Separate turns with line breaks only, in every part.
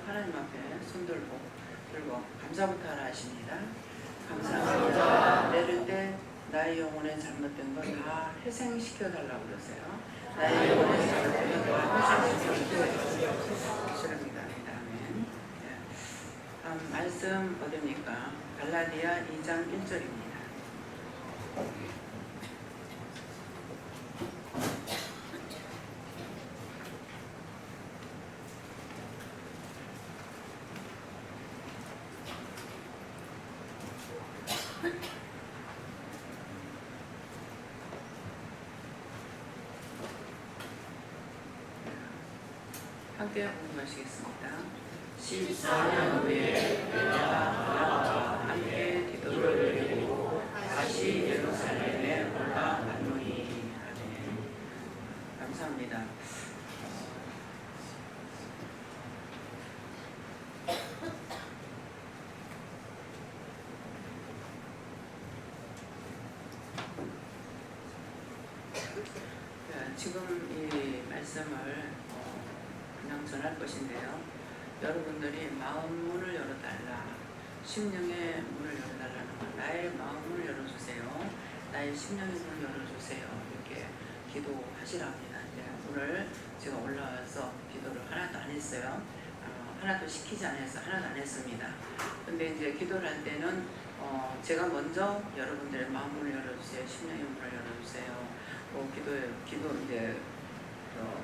하나님 앞에 손 들고 감사부터 하라 하십니다. 감사합니다. 내릴 때 나의 영혼에 잘못된 거 다 회생시켜 달라고 그러세요. 나의 영혼에 잘못된 거 다 회생시켜 주시랍니다. 아멘. 다음 말씀 어딥니까? 갈라디아 2장 1절입니다. 함께 공부하시겠습니다. 14년 후에 내가 나와 함께 기도를 드리고 다시 예루살렘에 올라갔노니. 아멘. 감사합니다. 지금 이 말씀을 그냥 전할 것인데요. 여러분들이 마음 문을 열어달라, 심령의 문을 열어달라는 것, 나의 마음 문을 열어주세요, 나의 심령의 문을 열어주세요, 이렇게 기도하시랍니다. 오늘 제가 올라와서 기도를 하나도 안 했어요. 하나도 시키지 않아서 하나도 안 했습니다. 근데 이제 기도를 할 때는 제가 먼저 여러분들의 마음 문을 열어주세요, 심령의 문을 열어주세요, 기도 이제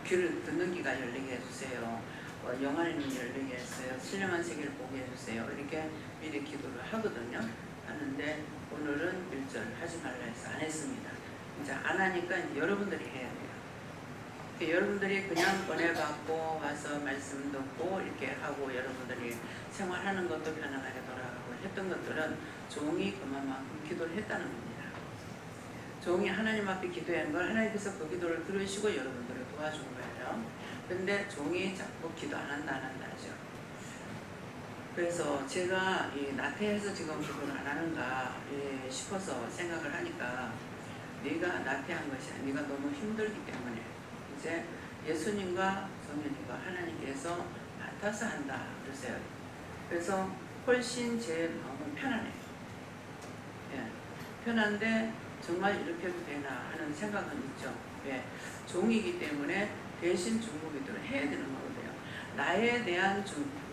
귀를 듣는 귀가 열리게 해주세요, 영안의 눈이 열리게 했어요, 신령한 세계를 보게 해주세요, 이렇게 미리 기도를 하거든요. 하는데 오늘은 1절 하지 말라 해서 안 했습니다. 이제 안 하니까 이제 여러분들이 해야 돼요. 여러분들이 그냥 은혜 받고 와서 말씀 듣고 이렇게 하고 여러분들이 생활하는 것도 편안하게 돌아가고 했던 것들은 종이 그만큼 기도를 했다는 겁니다. 종이 하나님 앞에 기도한 걸 하나님께서 그 기도를 들으시고 여러분들을 도와준 거예요. 근데 종이 자꾸 기도 안 한다 하죠. 그래서 제가 이 나태해서 지금 기도를 안 하는가 싶어서 생각을 하니까 네가 나태한 것이 아니라 네가 너무 힘들기 때문에 이제 예수님과 성령님과 하나님께서 맡아서 한다 그러세요. 그래서 훨씬 제 마음은 편안해요. 편한데 정말 이렇게 해도 되나 하는 생각은 있죠. 종이기 때문에 대신 중보기도를 해야 되는 거거든요. 나에 대한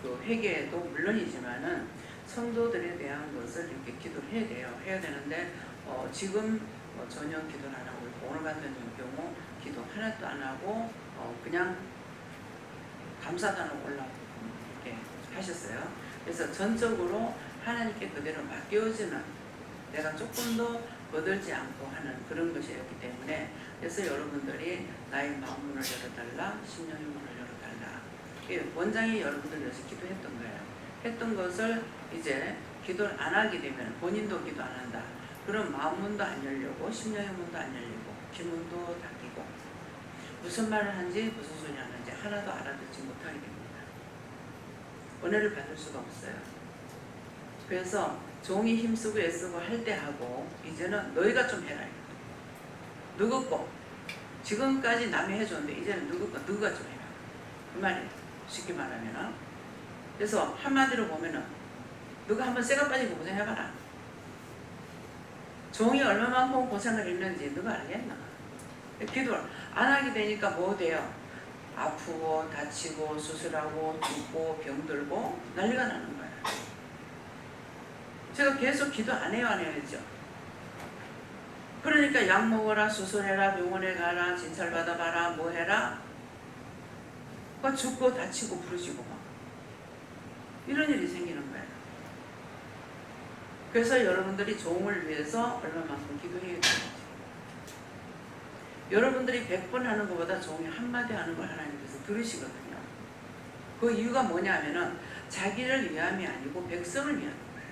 그 회개도 물론이지만은 성도들에 대한 것을 이렇게 기도를 해야 돼요. 해야 되는데 지금 전혀 기도를 안 하고 오늘 같은 경우 기도 하나도 안 하고 그냥 감사단으로 올라오고 이렇게 하셨어요. 그래서 전적으로 하나님께 그대로 맡겨지는, 내가 조금 더 거들지 않고 하는 그런 것이었기 때문에, 그래서 여러분들이 나의 마음 문을 열어달라, 심령의 문을 열어달라, 원장이 여러분들 위해서 기도했던 거예요. 했던 것을 이제 기도를 안 하게 되면 본인도 기도 안 한다. 그럼 마음 문도 안 열리고 심령의 문도 안 열리고 귀문도 닫히고 무슨 말을 하는지 무슨 소리 하는지 하나도 알아듣지 못하게 됩니다. 은혜를 받을 수가 없어요. 그래서 종이 힘쓰고 애쓰고 할 때 하고 이제는 너희가 좀 해라. 누구 거 지금까지 남이 해줬는데 이제는 누가 좀 해라. 그 말이에요. 쉽게 말하면. 그래서 한마디로 보면은 누가 한번 쇠가 빠지고 고생해봐라. 종이 얼마만큼 고생을 했는지 누가 알겠나. 기도를 안 하게 되니까 뭐 돼요? 아프고 다치고 수술하고 죽고 병들고 난리가 나는 거예요. 제가 계속 기도 안 해요, 안 해야죠. 그러니까 약 먹어라, 수술해라, 병원에 가라, 진찰 받아봐라, 뭐 해라. 죽고 다치고 부러지고 막 이런 일이 생기는 거예요. 그래서 여러분들이 종을 위해서 얼마만큼 기도해야 되는지. 여러분들이 100번 하는 것보다 종이 한마디 하는 걸 하나님께서 들으시거든요. 그 이유가 뭐냐면은 자기를 위함이 아니고 백성을 위하는 거예요.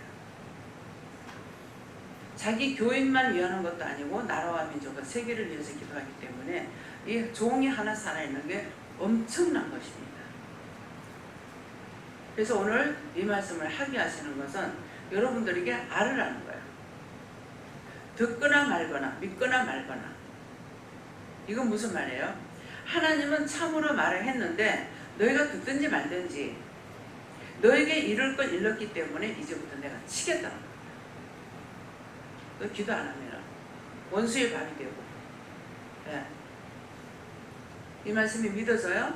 자기 교인만 위하는 것도 아니고 나라와 민족과 세계를 위해서 기도하기 때문에 이 종이 하나 살아있는 게 엄청난 것입니다. 그래서 오늘 이 말씀을 하게 하시는 것은 여러분들에게 알으라는 거예요. 듣거나 말거나 믿거나 말거나. 이건 무슨 말이에요? 하나님은 참으로 말을 했는데 너희가 듣든지 말든지 너에게 이룰 걸 일렀기 때문에 이제부터 내가 치겠다는 거야. 너 기도 안 하면 원수의 밥이 되고. 예. 이 말씀이 믿어져요?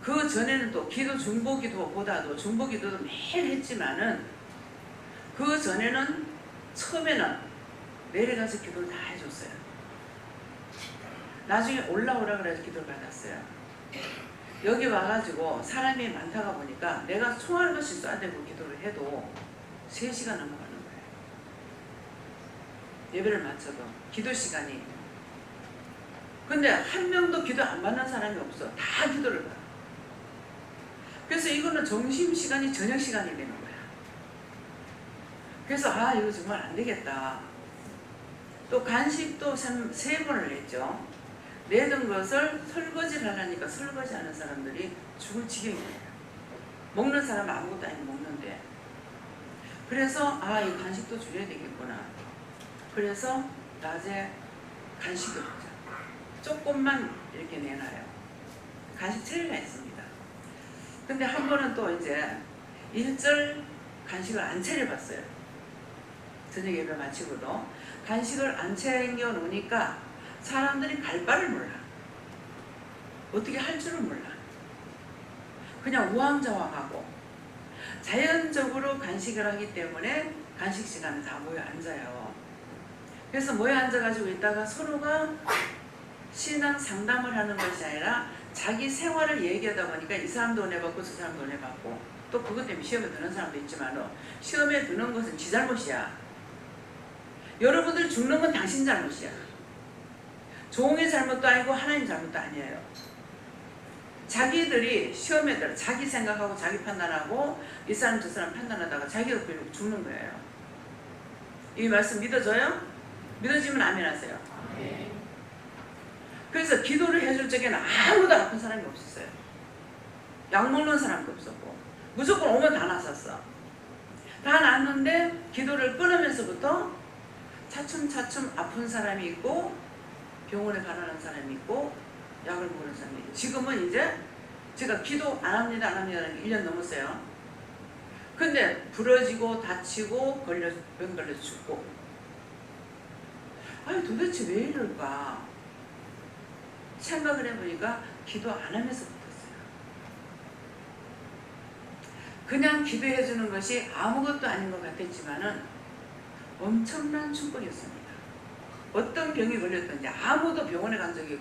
그 전에는 또 기도 중보기도보다도 중보기도도 매일 했지만은 그 전에는 처음에는 내려가서 기도를 다 해줬어요. 나중에 올라오라 그래서 기도를 받았어요. 여기 와가지고 사람이 많다가 보니까 내가 총알 것이 쏴야 되고 기도를 해도 3시간 넘어가는 거예요. 예배를 마쳐도 기도 시간이. 근데 한 명도 기도 안 받는 사람이 없어. 다 기도를 받아. 그래서 이거는 점심시간이 저녁시간이 되는 거야. 그래서 이거 정말 안 되겠다. 또 간식도 3번을 냈죠. 내던 것을 설거지를 하려니까 설거지하는 사람들이 죽을 지경인 거예요. 먹는 사람은 아무것도 아니고 먹는데. 그래서 이 간식도 줄여야 되겠구나. 그래서 낮에 간식을 먹자. 조금만 이렇게 내놔요. 간식 처리가 있습니다. 근데 한 번은 또 이제 1절 간식을 안 차려봤어요. 저녁 예배 마치고도 간식을 안 챙겨 놓으니까 사람들이 갈 바를 몰라. 어떻게 할 줄을 몰라. 그냥 우왕좌왕하고 자연적으로 간식을 하기 때문에 간식 시간에 다 모여 앉아요. 그래서 모여 앉아가지고 있다가 서로가 신앙 상담을 하는 것이 아니라 자기 생활을 얘기하다 보니까 이 사람도 은혜 받고 저 사람도 은혜 받고 또 그것 때문에 시험에 드는 사람도 있지만 시험에 드는 것은 지 잘못이야. 여러분들 죽는 건 당신 잘못이야. 종의 잘못도 아니고 하나님 잘못도 아니에요. 자기들이 시험에 들어 자기 생각하고 자기 판단하고 이 사람 저 사람 판단하다가 자기가 결국 죽는 거예요. 이 말씀 믿어져요? 믿어지면 아멘 하세요. 그래서 기도를 해줄 적에는 아무도 아픈 사람이 없었어요. 약 먹는 사람도 없었고 무조건 오면 다 났었어. 다 났는데 기도를 끊으면서부터 차츰차츰 아픈 사람이 있고 병원에 가라는 사람이 있고 약을 먹는 사람이 있고 지금은 이제 제가 기도 안 합니다 1년 넘었어요. 근데 부러지고 다치고 병 걸려 죽고 도대체 왜 이럴까 생각을 해보니까 기도 안 하면서 붙었어요. 그냥 기도해주는 것이 아무것도 아닌 것 같았지만은 엄청난 축복이었습니다. 어떤 병이 걸렸든지 아무도 병원에 간 적이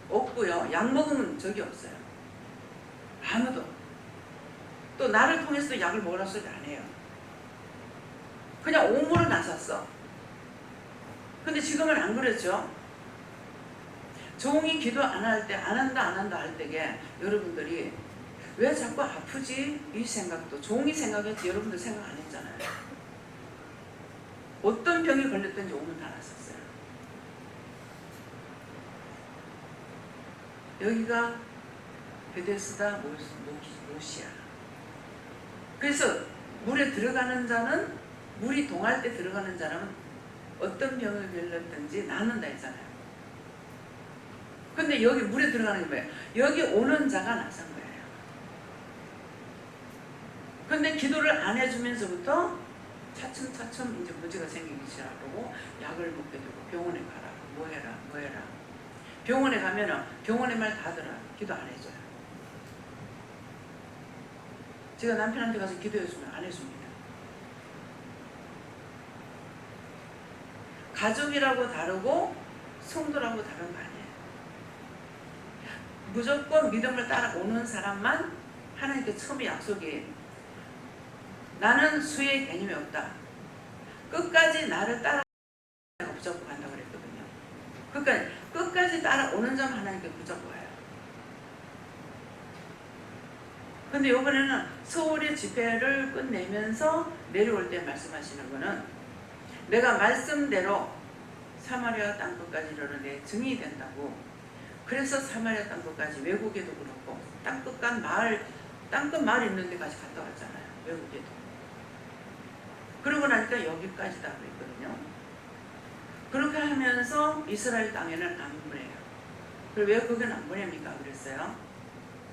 없고요. 약 먹으면 적이 없어요. 아무도. 또 나를 통해서도 약을 먹으라 소리 안 해요. 그냥 옹물을 나섰어. 근데 지금은 안 그렇죠. 종이 기도 안 할 때, 안 한다 할 때에 여러분들이 왜 자꾸 아프지? 이 생각도 종이 생각했지 여러분들 생각 안 했잖아요. 어떤 병이 걸렸든지 오면 다 났었어요. 여기가 베데스다 못이야. 그래서 물에 들어가는 자는 물이 동할 때 들어가는 자는 어떤 병을 걸렸든지 낫는다 했잖아요. 근데 여기 물에 들어가는 게 뭐예요? 여기 오는 자가 나선 거예요. 근데 기도를 안 해주면서부터 차츰차츰 이제 문제가 생기기 시작하고 약을 먹게 되고 병원에 가라 뭐 해라 병원에 가면은 병원의 말 다 들어. 기도 안 해줘요. 제가 남편한테 가서 기도해주면 안 해줍니다. 가족이라고 다르고 성도라고 다른 거 아니에요. 무조건 믿음을 따라오는 사람만 하나님께 처음에 약속이 나는 수의 개념이 없다. 끝까지 나를 따라 붙잡고 간다고 그랬거든요. 그러니까 끝까지 따라오는 자만 하나님께 붙잡고 가요. 근데 이번에는 서울의 집회를 끝내면서 내려올 때 말씀하시는 거는 내가 말씀대로 사마리아 땅끝까지 이르는데 증인이 된다고. 그래서 사마리아 땅끝까지 외국에도 그렇고 땅끝 마을 있는 데까지 갔다 왔잖아요. 외국에도. 그러고 나니까 여기까지다 그랬거든요. 그렇게 하면서 이스라엘 땅에는 안 보내요. 그리고 왜 거기는 안 보냅니까? 그랬어요.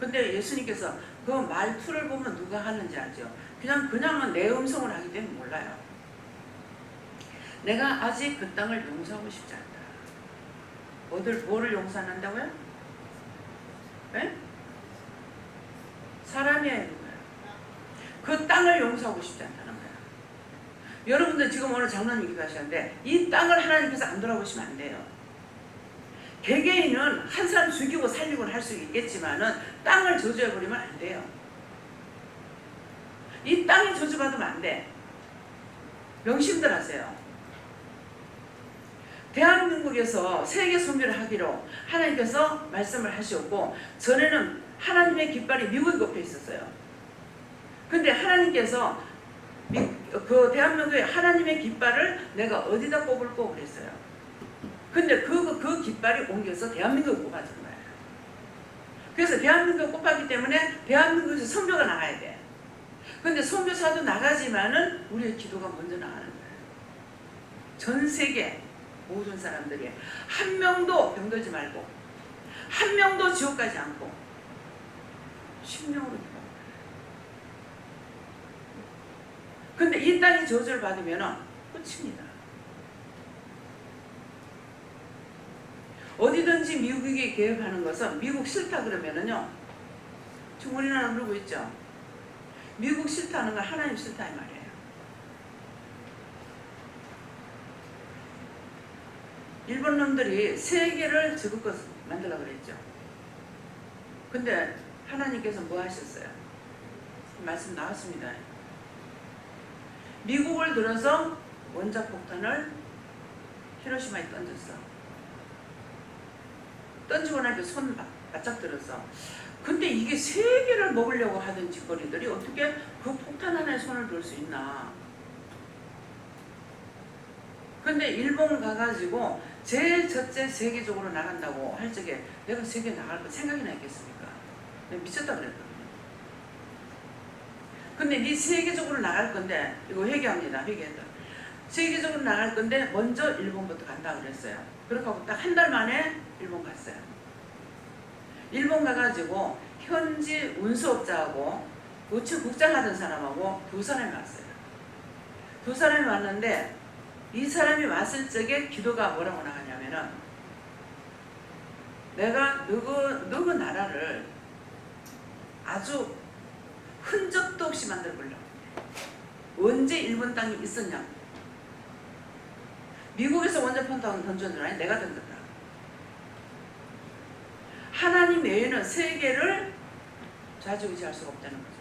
근데 예수님께서 그 말투를 보면 누가 하는지 알죠? 그냥은 내 음성을 하기 때문에 몰라요. 내가 아직 그 땅을 용서하고 싶지 않다. 뭐를 용서한다고요? 네? 사람이야, 누구야? 그 땅을 용서하고 싶지 않다는 거야. 여러분들 지금 오늘 장로님 기도하시는데 이 땅을 하나님께서 안 돌아보시면 안 돼요. 개개인은 한 사람 죽이고 살리고 할 수 있겠지만은 땅을 저주해버리면 안 돼요. 이 땅이 저주받으면 안 돼. 명심들 하세요. 대한민국에서 세계 선교를 하기로 하나님께서 말씀을 하셨고, 전에는 하나님의 깃발이 미국에 꼽혀 있었어요. 근데 하나님께서 그 대한민국에 하나님의 깃발을 내가 어디다 꼽을 거 그랬어요. 근데 그 깃발이 옮겨서 대한민국에 꼽아진 거예요. 그래서 대한민국에 꼽았기 때문에 대한민국에서 선교가 나가야 돼. 근데 선교사도 나가지만은 우리의 기도가 먼저 나가는 거예요. 전 세계 모든 사람들이 한 명도 병들지 말고 한 명도 지옥 가지 않고 10명으로 기도합니다. 근데 이 땅이 저주를 받으면 끝입니다. 어디든지 미국이 계획하는 것은 미국 싫다 그러면은요, 지금 우리나라 그러고 있죠. 미국 싫다는 건 하나님 싫다 이 말이에요. 일본 놈들이 세계를 저것껏 만들려고 그랬죠. 근데 하나님께서 뭐 하셨어요? 말씀 나왔습니다. 미국을 들어서 원자폭탄을 히로시마에 던졌어. 던지고 나니까 손 바짝 들었어. 근데 이게 세계를 먹으려고 하던 짓거리들이 어떻게 그 폭탄 하나에 손을 들 수 있나. 근데 일본 가가지고 제일 첫째 세계적으로 나간다고 할 적에 내가 세계 나갈 거 생각이나 했겠습니까? 내가 미쳤다 그랬거든요. 근데 네 세계적으로 나갈 건데, 이거 회개합니다. 회개했다. 세계적으로 나갈 건데 먼저 일본부터 간다 그랬어요. 그렇게 하고 딱 한 달 만에 일본 갔어요. 일본 가가지고 현지 운수업자하고 우측 국장하던 사람하고 두 사람이 왔어요. 두 사람이 왔는데 이 사람이 왔을 적에 기도가 뭐라고 나가냐면은, 내가 너그 나라를 아주 흔적도 없이 만들어 보려고. 언제 일본 땅이 있었냐? 미국에서 원자폭탄 던졌는 줄 아니? 내가 던졌다. 하나님 외에는 세계를 좌지우지할 수가 없다는 거죠.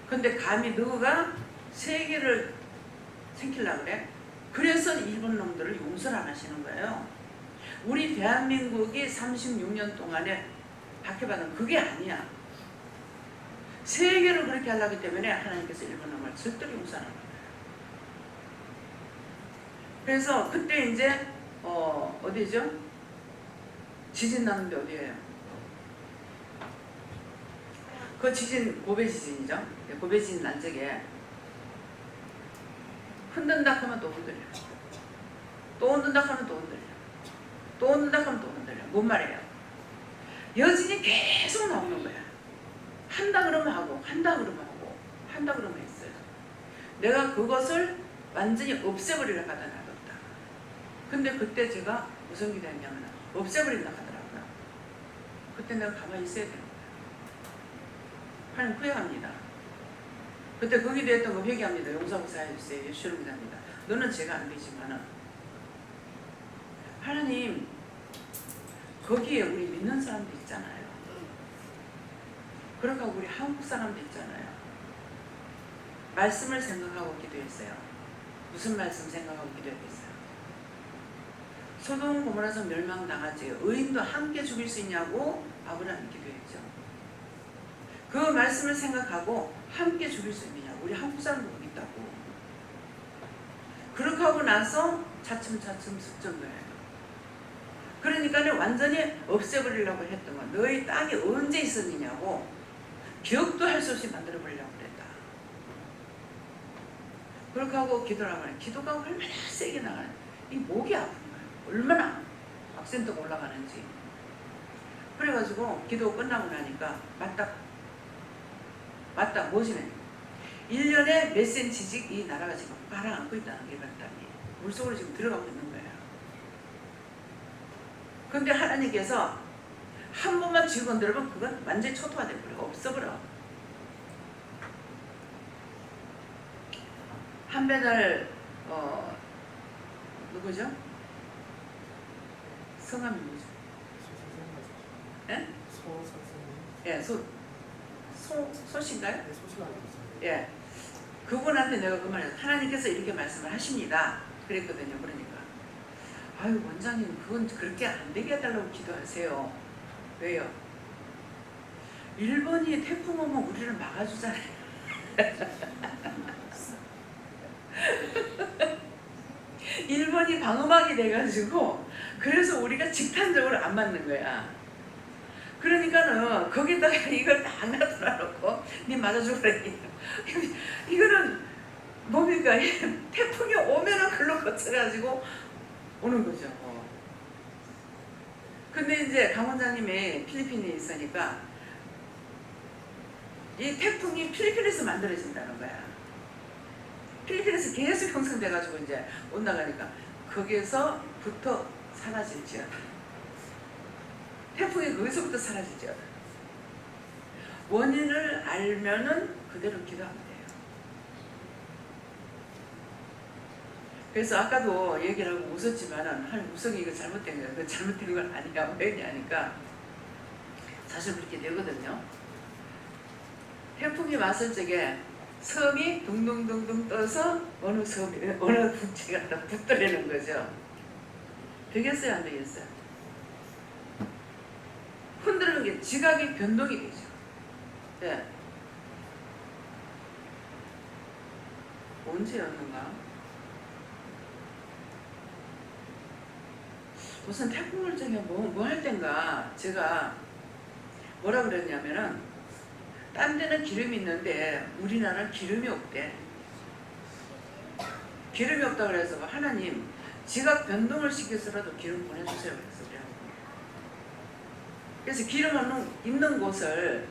근데 감히 너가 세계를 생기려고 그래? 그래서 일본 놈들을 용서를 안 하시는 거예요. 우리 대한민국이 36년 동안에 박해받은 그게 아니야. 세계를 그렇게 하려기 때문에 하나님께서 일본 놈을 절대로 용서하는 거예요. 그래서 그때 이제 어디죠? 지진 나는데 어디예요? 그 지진 고베 지진이죠. 고베 지진 난 적에 흔든다 하면 또 흔들려. 또 흔든다 하면 또 흔들려. 또 흔든다 하면 또 흔들려. 뭔 말이에요? 여진이 계속 나오는 거야. 한다 그러면 하고, 한다 그러면 하고, 한다 그러면 했어요. 내가 그것을 완전히 없애버리려고 하다 놔뒀다. 근데 그때 제가 무슨 기도했냐면 없애버린다 하더라고요. 그때 내가 가만히 있어야 되는 거예요. 하나님 후회합니다. 그때 그 기도했던 거 회개합니다. 용서하고 사해주세요. 예수를 믿습니다. 너는 제가 안 되지만은 하나님 거기에 우리 믿는 사람도 있잖아요. 그러니까 우리 한국 사람도 있잖아요. 말씀을 생각하고 기도했어요. 무슨 말씀 생각하고 기도했겠어요? 소돔 고모라서 멸망당하지 의인도 함께 죽일 수 있냐고 아브라함이 기도했죠. 그 말씀을 생각하고 함께 죽일 수 있느냐. 우리 한국 사람도 거기 있다고. 그렇게 하고 나서 차츰차츰 습전 거예요. 그러니까 완전히 없애버리려고 했던 건 너희 땅이 언제 있었느냐고 기억도 할 수 없이 만들어버리려고 그랬다. 그렇게 하고 기도를 하면 기도가 얼마나 세게 나가는, 이 목이 아픈 거예요. 얼마나 악센트가 올라가는지. 그래가지고 기도 끝나고 나니까 맞다 뭐지네 1년에 몇 cm씩 이 나라가 지금 가라앉고 있다는 게 말단이 물속으로 지금 들어가고 있는 거예요. 근데 하나님께서 한 번만 쥐고 건드리면 그건 완전히 초토화돼 버려 없어버려. 한 배달 누구죠? 성함이 뭐죠? 예? 예, 소신가요?
네, 소신가 아니었어요.
예. 그분한테 내가 그 말을 하나님께서 이렇게 말씀을 하십니다. 그랬거든요. 그러니까 아유 원장님 그건 그렇게 안 되게 해달라고 기도하세요. 왜요? 일본이 태풍 오면 우리를 막아주잖아요. 일본이 방어막이 돼가지고 그래서 우리가 직탄적으로 안 맞는 거야. 그러니까는 거기다가 이걸 딱 놔둬놓고 니 맞아주라. 이거는 뭡니까? 태풍이 오면은 글로 거쳐가지고 오는 거죠. 근데 이제 강 원장님이 필리핀에 있으니까 이 태풍이 필리핀에서 만들어진다는 거야. 필리핀에서 계속 형성돼가지고 이제 온나가니까 거기에서부터 사라질지어다. 태풍이 거기서부터 사라질지어다. 원인을 알면은 그대로 기도하면 돼요. 그래서 아까도 얘기를 하고 웃었지만은 한 우성이 이거 잘못된 거야. 그 잘못된 건 아니야. 왜냐니까 사실 그렇게 되거든요. 태풍이 왔을 적에 섬이 둥둥둥둥 떠서 어느 국지가 다 붙들리는 거죠. 되겠어요? 안 되겠어요? 흔들리는 게 지각이 변동이 되죠. 네. 언제였는가? 무슨 태풍을 적에 뭐 할 땐가 제가 뭐라 그랬냐면은 딴 데는 기름이 있는데 우리나라는 기름이 없대. 기름이 없다 그래서 하나님 지각 변동을 시켜서라도 기름 보내주세요 그래서 그래서 기름 있는 곳을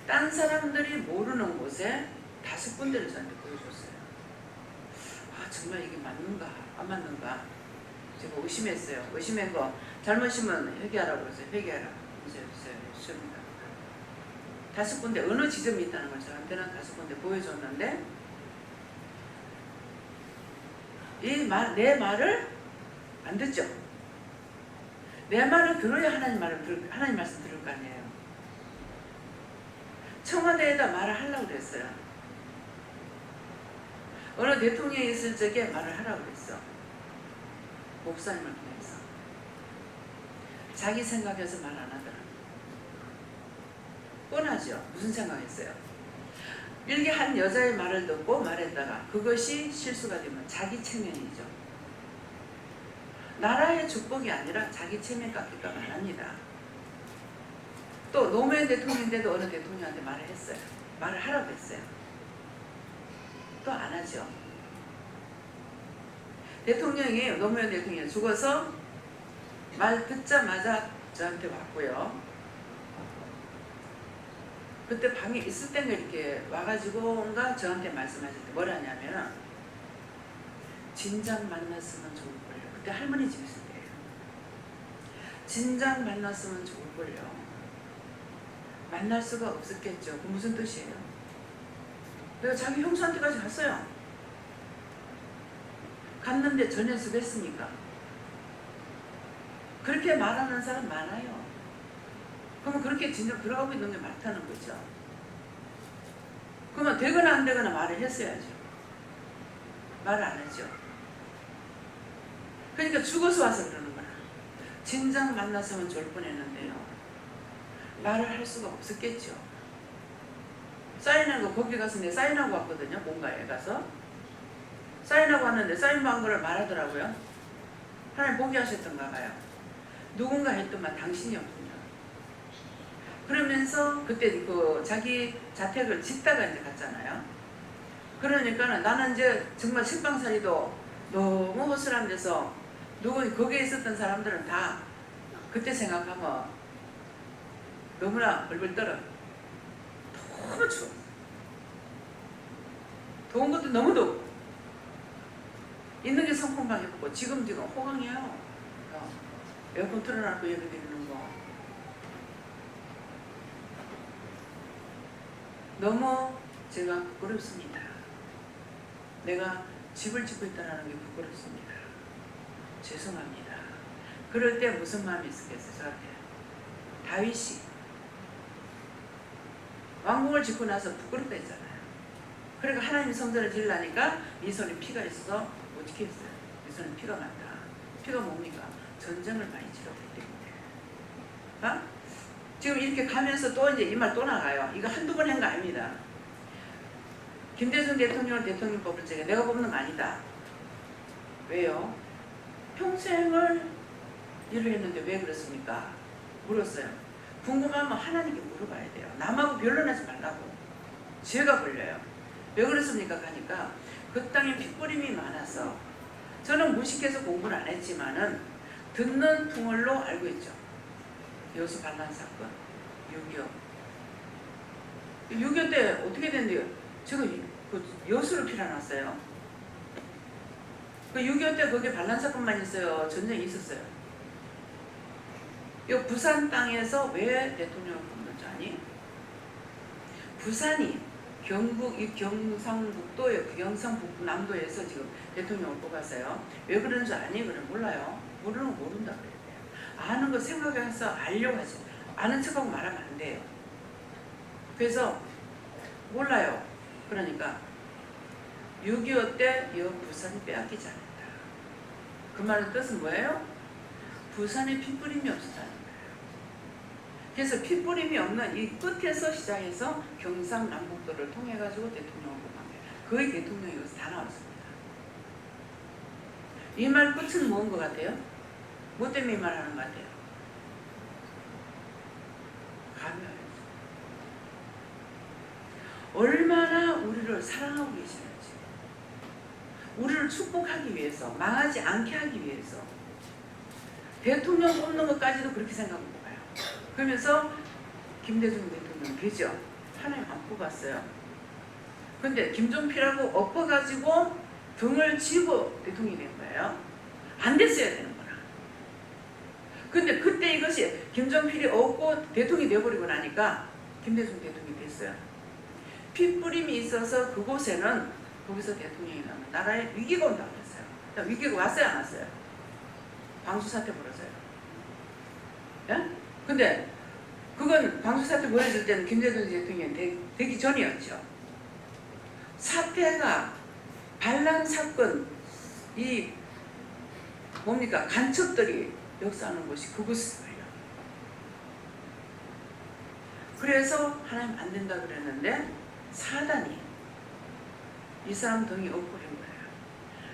딴 사람들이 모르는 곳에 5군데를 저한테 보여줬어요. 아 정말 이게 맞는가 안 맞는가 제가 의심했어요. 의심한 거 잘못이면 회개하라고 그래서 회개하라 이제 주십니다. 5군데 어느 지점이 있다는 걸 저한테는 5군데 보여줬는데 내 말을 안 듣죠. 내 말을 들어야 하나님 말씀 들을 거 아니에요. 청와대에다 말을 하려고 그랬어요. 어느 대통령이 있을 적에 말을 하라고 그랬어. 목사님을 통해서. 자기 생각해서 말 안 하더라. 뻔하죠. 무슨 생각했어요? 일개 한 여자의 말을 듣고 말했다가 그것이 실수가 되면 자기 체면이죠. 나라의 축복이 아니라 자기 체면 깎기가 많합니다. 또 노무현 대통령인데도 어느 대통령한테 말을 했어요. 말을 하라고 했어요. 또 안 하죠. 노무현 대통령이 죽어서 말 듣자마자 저한테 왔고요. 그때 방에 있을 때는 이렇게 와가지고 뭔가 저한테 말씀하실 때 뭐라 하냐면은 진작 만났으면 좋을 걸요. 그때 할머니 집 있을 때예요. 진작 만났으면 좋을 걸요. 만날 수가 없었겠죠. 그 무슨 뜻이에요? 내가 자기 형수한테까지 갔어요. 갔는데 전혀 수했습니까? 그렇게 말하는 사람 많아요. 그러면 그렇게 진작 들어가고 있는 게 많다는 거죠. 그러면 되거나 안 되거나 말을 했어야죠. 말을 안 했죠. 그러니까 죽어서 와서 그러는 거야. 진작 만났으면 좋을 뻔했는데요. 말을 할 수가 없었겠죠. 사인한 거 거기 가서 내가 사인하고 왔거든요. 뭔가에 가서. 사인하고 왔는데 사인한 거를 말하더라고요. 하나님 보게 하셨던가 봐요. 누군가 했더만 당신이었군요. 그러면서 그때 그 자기 자택을 짓다가 이제 갔잖아요. 그러니까는 나는 이제 정말 식빵살이도 너무 허술한 데서 거기에 있었던 사람들은 다 그때 생각하면 너무나 얼굴 떨어. 너무 추워. 더운 것도 너무 덥고. 있는 게 성풍방 해보고 지금 호강이에요. 에어컨 틀어놓고 예배 드리는 거. 너무 제가 부끄럽습니다. 내가 집을 짓고 있다는 게 부끄럽습니다. 죄송합니다. 그럴 때 무슨 마음이 있었겠어요? 저한테. 다윗이 왕궁을 짓고 나서 부끄럽다 했잖아요. 그러니까 하나님 성전을 지으려니까 이 손에 피가 있어서 못 지켰어요. 이 손에 피가 많다. 피가 뭡니까? 전쟁을 많이 치렀기 때문에. 지금 이렇게 가면서 또 이제 이 말 또 나가요. 이거 한두 번 한 거 아닙니다. 김대중 대통령을 대통령 뽑을 적에 내가 뽑는 거 아니다. 왜요? 평생을 일을 했는데 왜 그렇습니까? 물었어요. 궁금하면 하나님께 물어봐야 돼요. 남하고 변론하지 말라고. 죄가 걸려요. 왜 그렇습니까? 하니까 그 땅에 핏부림이 많아서 저는 무식해서 공부를 안 했지만은 듣는 풍월로 알고 있죠. 여수 반란 사건, 6.25. 6.25 때 어떻게 됐는데요? 제가 그 여수를 피려놨어요. 그 6.25 때 거기 반란 사건만 있어요. 전쟁이 있었어요. 이 부산 땅에서 왜 대통령을 뽑는지 아니? 부산이 경북 이 경상북도에 경상북남도에서 지금 대통령을 뽑았어요. 왜 그런 줄 아니? 그래 몰라요. 모르는 거 모른다 그래야 돼요. 아는 거 생각해서 알려고 하지. 아는 척하고 말하면 안 돼요. 그래서 몰라요. 그러니까 6.25 때 이 부산이 빼앗기지 않았다. 그 말의 뜻은 뭐예요? 부산에 핏부림이 없었다는 거예요. 그래서 핏부림이 없는 이 끝에서 시작해서 경상남북도를 통해 가지고 대통령을 뽑은 거예요. 거의 대통령이 여기서 다 나왔습니다. 이 말 끝은 뭔 것 같아요? 뭐 때문에 이 말 하는 것 같아요? 감회하면서 얼마나 우리를 사랑하고 계시는지, 우리를 축복하기 위해서, 망하지 않게 하기 위해서 대통령 뽑는 것까지도 그렇게 생각하고 봐요. 그러면서 김대중 대통령 되죠. 하나님 안 뽑았어요. 근데 김종필하고 엎어가지고 등을 쥐고 대통령이 된 거예요. 안 됐어야 되는 거라. 근데 그때 이것이 김종필이 없고 대통령이 돼버리고 나니까 김대중 대통령이 됐어요. 핏부림이 있어서 그곳에는 거기서 대통령이 나면 나라에 위기가 온다고 그랬어요. 위기가 왔어요, 안 왔어요? 광주 사태 벌어져요. 예? 근데 그건 광주 사태 벌어질 때는 김대중 대통령이 되기 전이었죠. 사태가 반란 사건 이 뭡니까 간첩들이 역사하는 곳이 그곳이에요. 그래서 하나님 안 된다 그랬는데 사단이 이 사람 등이 엎어린 거예요.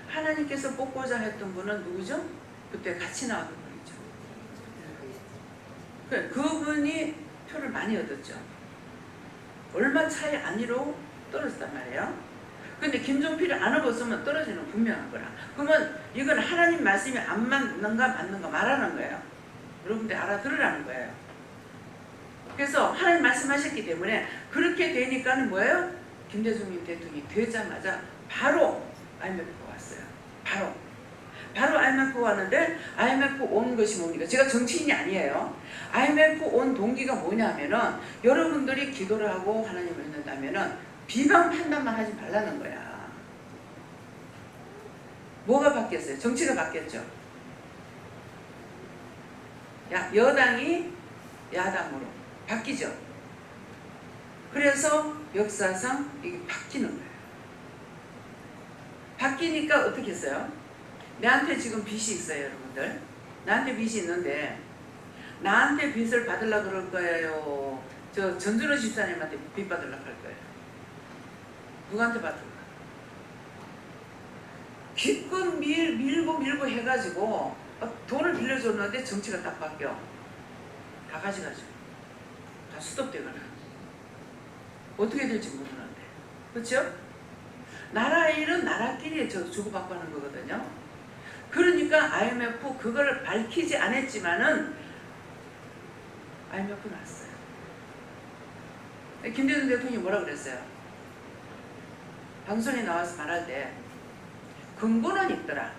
하나님께서 뽑고자 했던 분은 누구죠? 그때 같이 나왔던 분이죠. 그분이 표를 많이 얻었죠. 얼마 차이 아니로 떨어졌단 말이에요. 근데 김종필이 안 얻었으면 떨어지는 분명한 거라. 그러면 이건 하나님 말씀이 안 맞는가 말하는 거예요. 여러분들 알아들으라는 거예요. 그래서 하나님 말씀하셨기 때문에 그렇게 되니까는 뭐예요? 김대중 대통령이 되자마자 바로 IMF가 왔어요. 바로 IMF 왔는데 IMF 온 것이 뭡니까? 제가 정치인이 아니에요. IMF 온 동기가 뭐냐면은 여러분들이 기도를 하고 하나님을 믿는다면은 비방 판단만 하지 말라는 거야. 뭐가 바뀌었어요? 정치가 바뀌었죠. 여당이 야당으로 바뀌죠. 그래서 역사상 이게 바뀌는 거예요. 바뀌니까 어떻게 했어요? 나한테 지금 빚이 있어요, 여러분들. 나한테 빚이 있는데 나한테 빚을 받으려고 그럴 거예요? 저 전준호 집사님한테 빚 받으려고 할 거예요? 누구한테 받을까? 기껏 밀고 해가지고 돈을 빌려줬는데 정치가 딱 바뀌어. 다 가져가죠. 다 수독되거나. 어떻게 될지 모르는데. 그렇죠? 나라 일은 나라끼리 주고받고 하는 거거든요. 그러니까 IMF 그걸 밝히지 않았지만은 IMF 났어요. 김대중 대통령이 뭐라 그랬어요? 방송에 나와서 말할 때 근거는 있더라.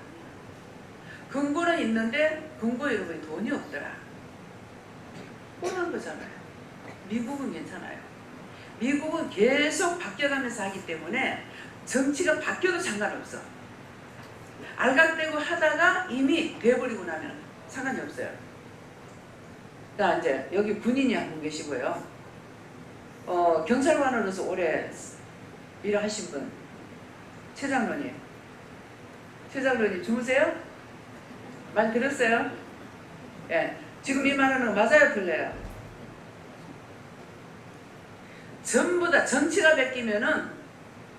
근거는 있는데 근거 이름에 돈이 없더라. 뻔한 거잖아요. 미국은 괜찮아요. 미국은 계속 바뀌어가면서 하기 때문에 정치가 바뀌어도 상관없어. 알각대고 하다가 이미 돼버리고 나면 상관이 없어요. 자, 이제 여기 군인이 한 분 계시고요. 경찰관으로서 오래 일을 하신 분, 최장로님. 최장로님 주무세요? 말 들었어요? 예. 지금 이 말하는 거 맞아요, 틀려요? 전부 다 정치가 바뀌면은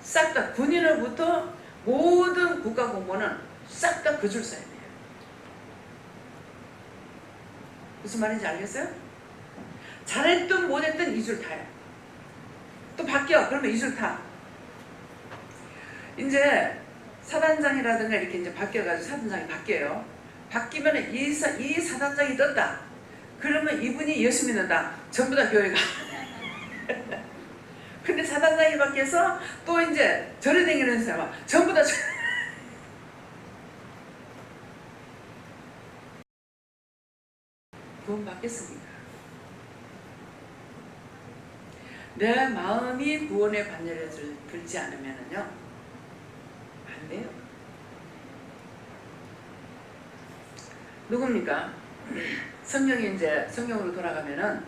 싹 다 군인으로부터 모든 국가 공무원은 싹 다 그 줄 서야 돼요. 무슨 말인지 알겠어요? 잘했든 못했든 이 줄 타요. 또 바뀌어. 그러면 이 줄 타. 이제 사단장이라든가 이렇게 이제 바뀌어가지고 사단장이 바뀌어요. 바뀌면 이 사단장이 떴다. 그러면 이분이 예수 믿는다. 전부 다 교회가. 근데 사단장이 바뀌어서 또 이제 절에 다니는 사람 전부 다 구원 받겠습니까? 내 마음이 구원의 반열에 들지 않으면요 안 돼요. 누굽니까? 성경이 이제 성경으로 돌아가면은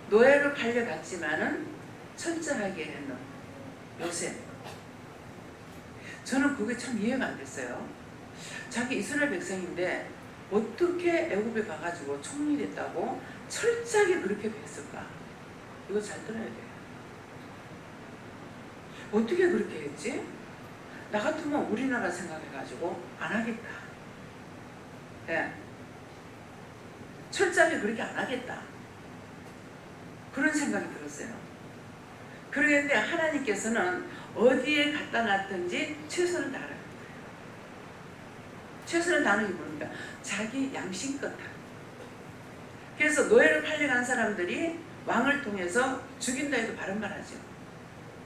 노예로 팔려갔지만은 철저하게 했는 요셉. 저는 그게 참 이해가 안 됐어요. 자기 이스라엘 백성인데 어떻게 애굽에 가가지고 총리 됐다고 철저하게 그렇게 했을까? 이거 잘 들어야 돼요. 어떻게 그렇게 했지? 나 같으면 우리나라 생각해가지고 안 하겠다. 예. 철저하게 그렇게 안 하겠다. 그런 생각이 들었어요. 그런데 하나님께서는 어디에 갖다 놨든지 최선을 다하는 거예요. 최선을 다하는 게 뭡니까? 자기 양심껏 하는 거예요. 그래서 노예를 팔려간 사람들이 왕을 통해서 죽인다 해도 바른 말 하죠.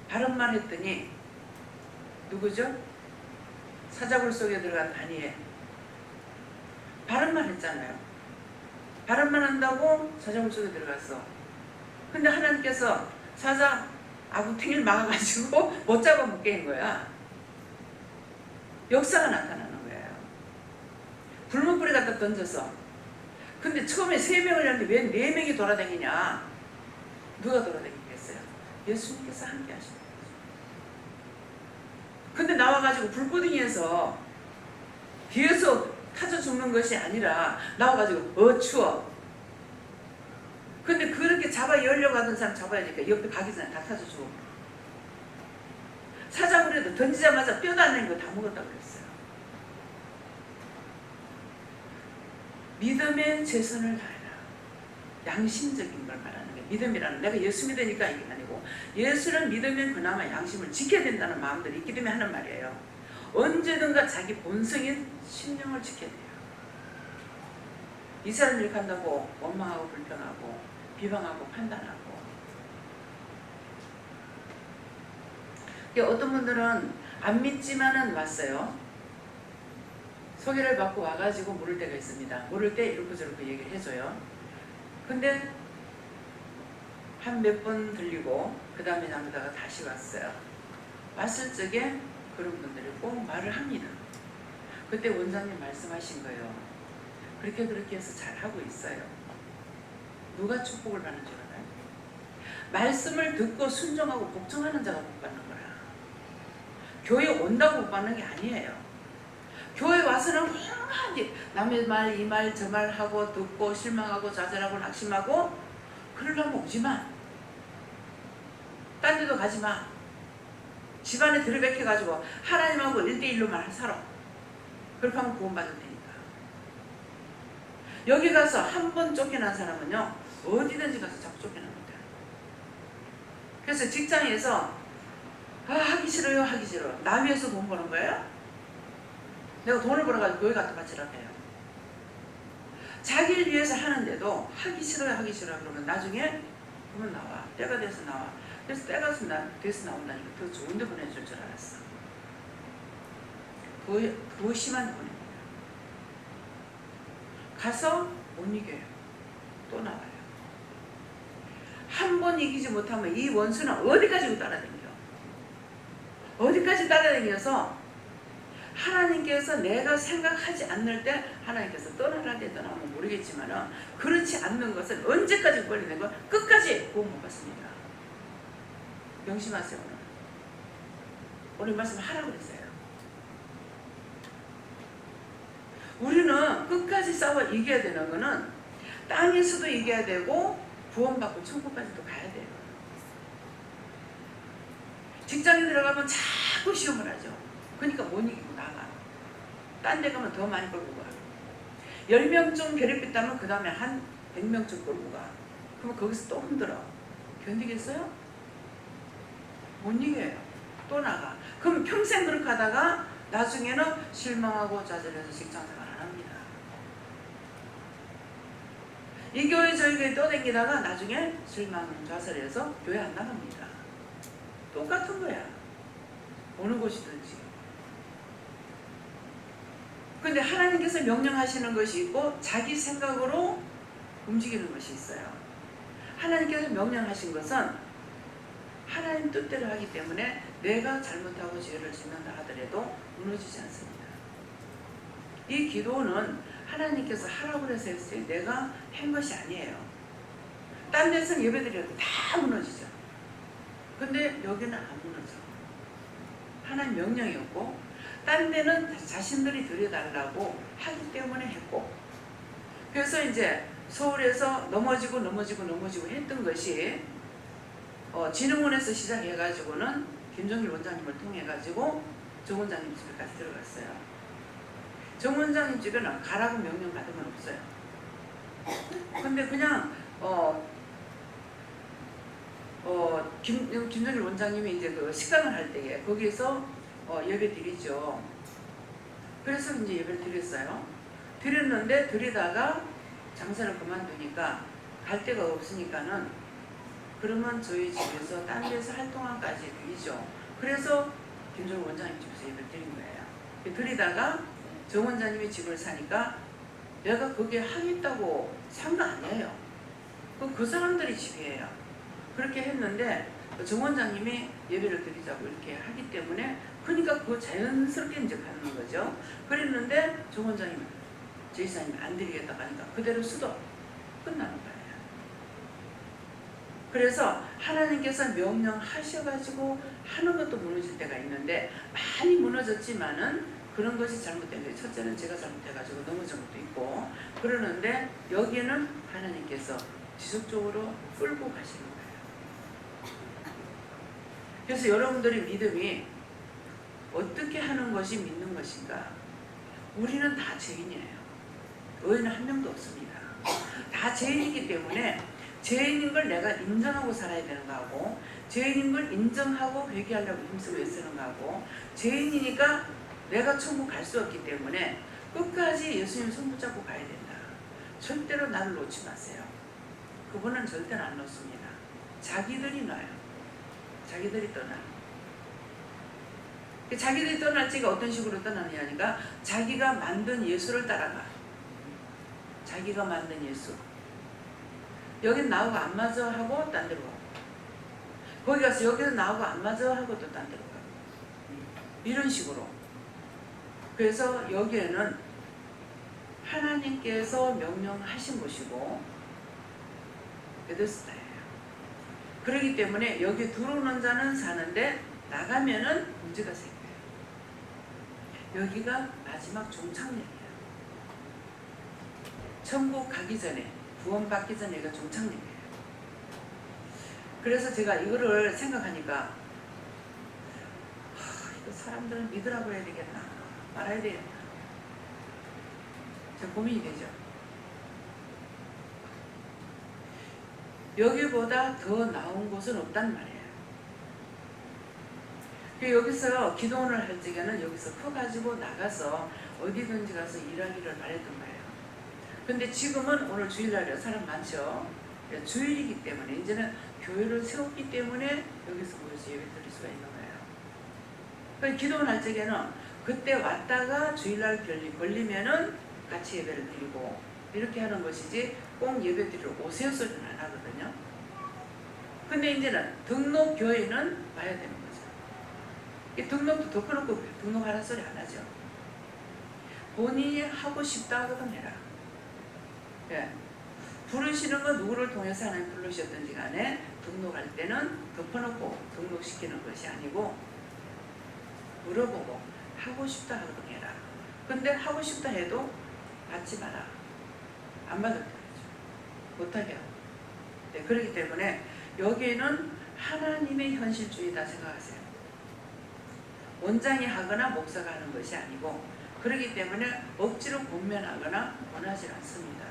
바른 말 했더니 누구죠? 사자굴 속에 들어간 다니엘. 바른 말 했잖아요. 바른 말 한다고 사자굴 속에 들어갔어. 근데 하나님께서 사자 아구탱이를 막아가지고 못 잡아먹게 한 거야. 역사가 나타나는 거예요. 불문불에 갖다 던져서. 근데 처음에 3명을 했는데 왜 4명이 돌아다니냐? 누가 돌아다니겠어요? 예수님께서 함께 하시는 거죠. 근데 나와가지고 불구덩이에서 뒤에서 타져 죽는 것이 아니라 나와가지고 추워. 근데 그렇게 잡아 열려고 하던 사람 잡아야 되니까 옆에 가기 전에 다 타져 죽어. 사자굴에도 던지자마자 뼈도 안 낸 거 다 먹었다고 그랬어요. 믿음의 최선을 다해라. 양심적인 걸 말하는 게 믿음이라는, 내가 예수 믿으니까 이게 아니고 예수를 믿으면 그나마 양심을 지켜야 된다는 마음들이 있기 때문에 하는 말이에요. 언제든가 자기 본성인 신령을 지켜야 돼요. 이스라엘 일 한다고 원망하고 불평하고 비방하고 판단하고. 어떤 분들은 안 믿지만은 왔어요. 소개를 받고 와가지고 물을 때가 있습니다. 물을 때 이렇게 저렇게 얘기를 해줘요. 근데 한 몇 번 들리고 그 다음에 나무다가 다시 왔어요. 왔을 적에 그런 분들이 꼭 말을 합니다. 그때 원장님 말씀하신 거예요. 그렇게 해서 잘하고 있어요. 누가 축복을 받는 줄 알아요? 말씀을 듣고 순종하고 복종하는 자가 복 받는 거라. 교회 온다고 복 받는 게 아니에요. 교회 와서는 막 남의 말 이 말 저 말 하고 듣고 실망하고 좌절하고 낙심하고 그러려면 오지마. 딴 데도 가지마. 집안에 들어박혀가지고 하나님하고 1대1로만 살아. 그렇게 하면 구원받을 테니까. 여기 가서 한 번 쫓겨난 사람은요 어디든지 가서 자꾸 쫓겨납니다. 그래서 직장에서 하기 싫어요. 하기 싫어. 나 위해서 돈 버는 거예요? 내가 돈을 벌어가지고 교회 갖다 바치라고 해요. 자기를 위해서 하는데도 하기 싫어요. 하기 싫어요. 그러면 나중에 그러면 나와. 때가 돼서 나와. 그래서 때가 돼서 나온다니까 더 좋은 데 보내줄 줄 알았어. 더 심한 데 보냅니다. 가서 못 이겨요. 또 나와요. 한 번 이기지 못하면 이 원수는 어디까지 따라다녀요. 어디까지 따라다녀서 하나님께서 내가 생각하지 않을 때 하나님께서 떠나라되 떠나면 모르겠지만은 그렇지 않는 것은 언제까지 걸리는 거 끝까지 구원 못 받습니다. 명심하세요. 오늘 말씀 하라고 그랬어요. 우리는 끝까지 싸워 이겨야 되는 거는 땅에서도 이겨야 되고 구원받고 천국까지도 가야 돼요. 직장에 들어가면 자꾸 시험을 하죠. 그러니까 못 이기고 나가. 딴 데 가면 더 많이 끌고 가. 10명쯤 괴롭혔다면 그 다음에 한 100명쯤 끌고 가. 그러면 거기서 또 힘들어. 견디겠어요? 못 이겨요. 또 나가. 그럼 평생 그렇게 하다가 나중에는 실망하고 좌절해서 직장생활 안 합니다. 이 교회 저희 교회 떠댕기다가 나중에 실망 좌절해서 교회 안 나갑니다. 똑같은 거야. 어느 곳이든지. 근데 하나님께서 명령하시는 것이 있고 자기 생각으로 움직이는 것이 있어요. 하나님께서 명령하신 것은 하나님 뜻대로 하기 때문에 내가 잘못하고 죄를 짓는다 하더라도 무너지지 않습니다. 이 기도는 하나님께서 하라고 해서 했어요. 내가 한 것이 아니에요. 딴 데서는 예배드려도 다 무너지죠. 근데 여기는 안 무너져. 하나님 명령이었고 딴 데는 자신들이 드려달라고 하기 때문에 했고 그래서 이제 서울에서 넘어지고 했던 것이 진흥원에서 시작해가지고는 김종길 원장님을 통해가지고 정 원장님 집에까지 들어갔어요. 정 원장님 집에는 가라고 명령 받은 건 없어요. 근데 그냥 김종길 원장님이 이제 그 식당을 할 때에 거기에서 예배 드리죠. 그래서 이제 예배를 드렸어요. 드렸는데 드리다가 장사를 그만두니까 갈 데가 없으니까는 그러면 저희 집에서 딴 데서 활동한까지 드리죠. 그래서 김종길 원장님 집에서 예배를 드린 거예요. 드리다가 정 원장님이 집을 사니까 내가 거기에 하겠다고 산 거 아니에요. 그 사람들이 집이에요. 그렇게 했는데 정 원장님이 예배를 드리자고 이렇게 하기 때문에 그러니까 그 자연스럽게 이제 가는 거죠. 그랬는데 정 원장님, 제 이사님 안 드리겠다고 하니까 그대로 수도 끝나는 거예요. 그래서 하나님께서 명령하셔가지고 하는 것도 무너질 때가 있는데 많이 무너졌지만은 그런 것이 잘못된 거예요. 첫째는 제가 잘못해가지고 넘어진 것도 있고 그러는데 여기에는 하나님께서 지속적으로 끌고 가시는 거예요. 그래서 여러분들의 믿음이 어떻게 하는 것이 믿는 것인가? 우리는 다 죄인이에요. 의인은 한 명도 없습니다. 다 죄인이기 때문에 죄인인 걸 내가 인정하고 살아야 되는 거하고 죄인인 걸 인정하고 회개하려고 힘쓰고 애쓰는 거하고 죄인이니까 내가 천국 갈 수 없기 때문에 끝까지 예수님 손 붙잡고 가야 된다. 절대로 나를 놓지 마세요. 그분은 절대로 안 놓습니다. 자기들이 놔요. 자기들이 떠나요. 자기들이 떠날 때가 어떤 식으로 떠나느냐니까 자기가 만든 예수를 따라가. 자기가 만든 예수. 여긴 나하고 안 맞아 하고 딴 데로 가고 거기 가서 여기는 나하고 안 맞아 하고 또 딴 데로 가고 이런 식으로. 그래서 여기에는 하나님께서 명령하신 곳이고 베데스다예요. 그렇기 때문에 여기 들어오는 자는 사는데 나가면은 문제가 생겨요. 여기가 마지막 종착역이에요. 천국 가기 전에 구원받기 전에 여기가 종착역이에요. 그래서 제가 이거를 생각하니까 이거 사람들은 믿으라고 해야 되겠나 말아야 되겠나 저 고민이 되죠. 여기보다 더 나은 곳은 없단 말이에요. 여기서 기도원을 할 적에는 여기서 커가지고 나가서 어디든지 가서 일하기를 바랬던 거예요. 근데 지금은 오늘 주일날이라 사람 많죠. 주일이기 때문에 이제는 교회를 세웠기 때문에 여기서 모여서 예배 드릴 수가 있는 거예요. 그러니까 기도 날 적에는 그때 왔다가 주일날 걸리면은 같이 예배를 드리고 이렇게 하는 것이지 꼭 예배 드리러 오세요 소리는 안 하거든요. 근데 이제는 등록 교회는 와야 되는 거죠. 이 등록도 더 그렇고 등록하라는 소리 안 하죠. 본인이 하고 싶다 하거든 해라. 예. 부르시는 건 누구를 통해서 하나님 부르셨든지 간에 등록할 때는 덮어놓고 등록시키는 것이 아니고 물어보고 하고 싶다 하거든 해라. 근데 하고 싶다 해도 받지 마라. 안 받을 거죠. 못하게 하고. 네, 그렇기 때문에 여기에는 하나님의 현실주의다 생각하세요. 원장이 하거나 목사가 하는 것이 아니고 그렇기 때문에 억지로 권면하거나 원하지 않습니다.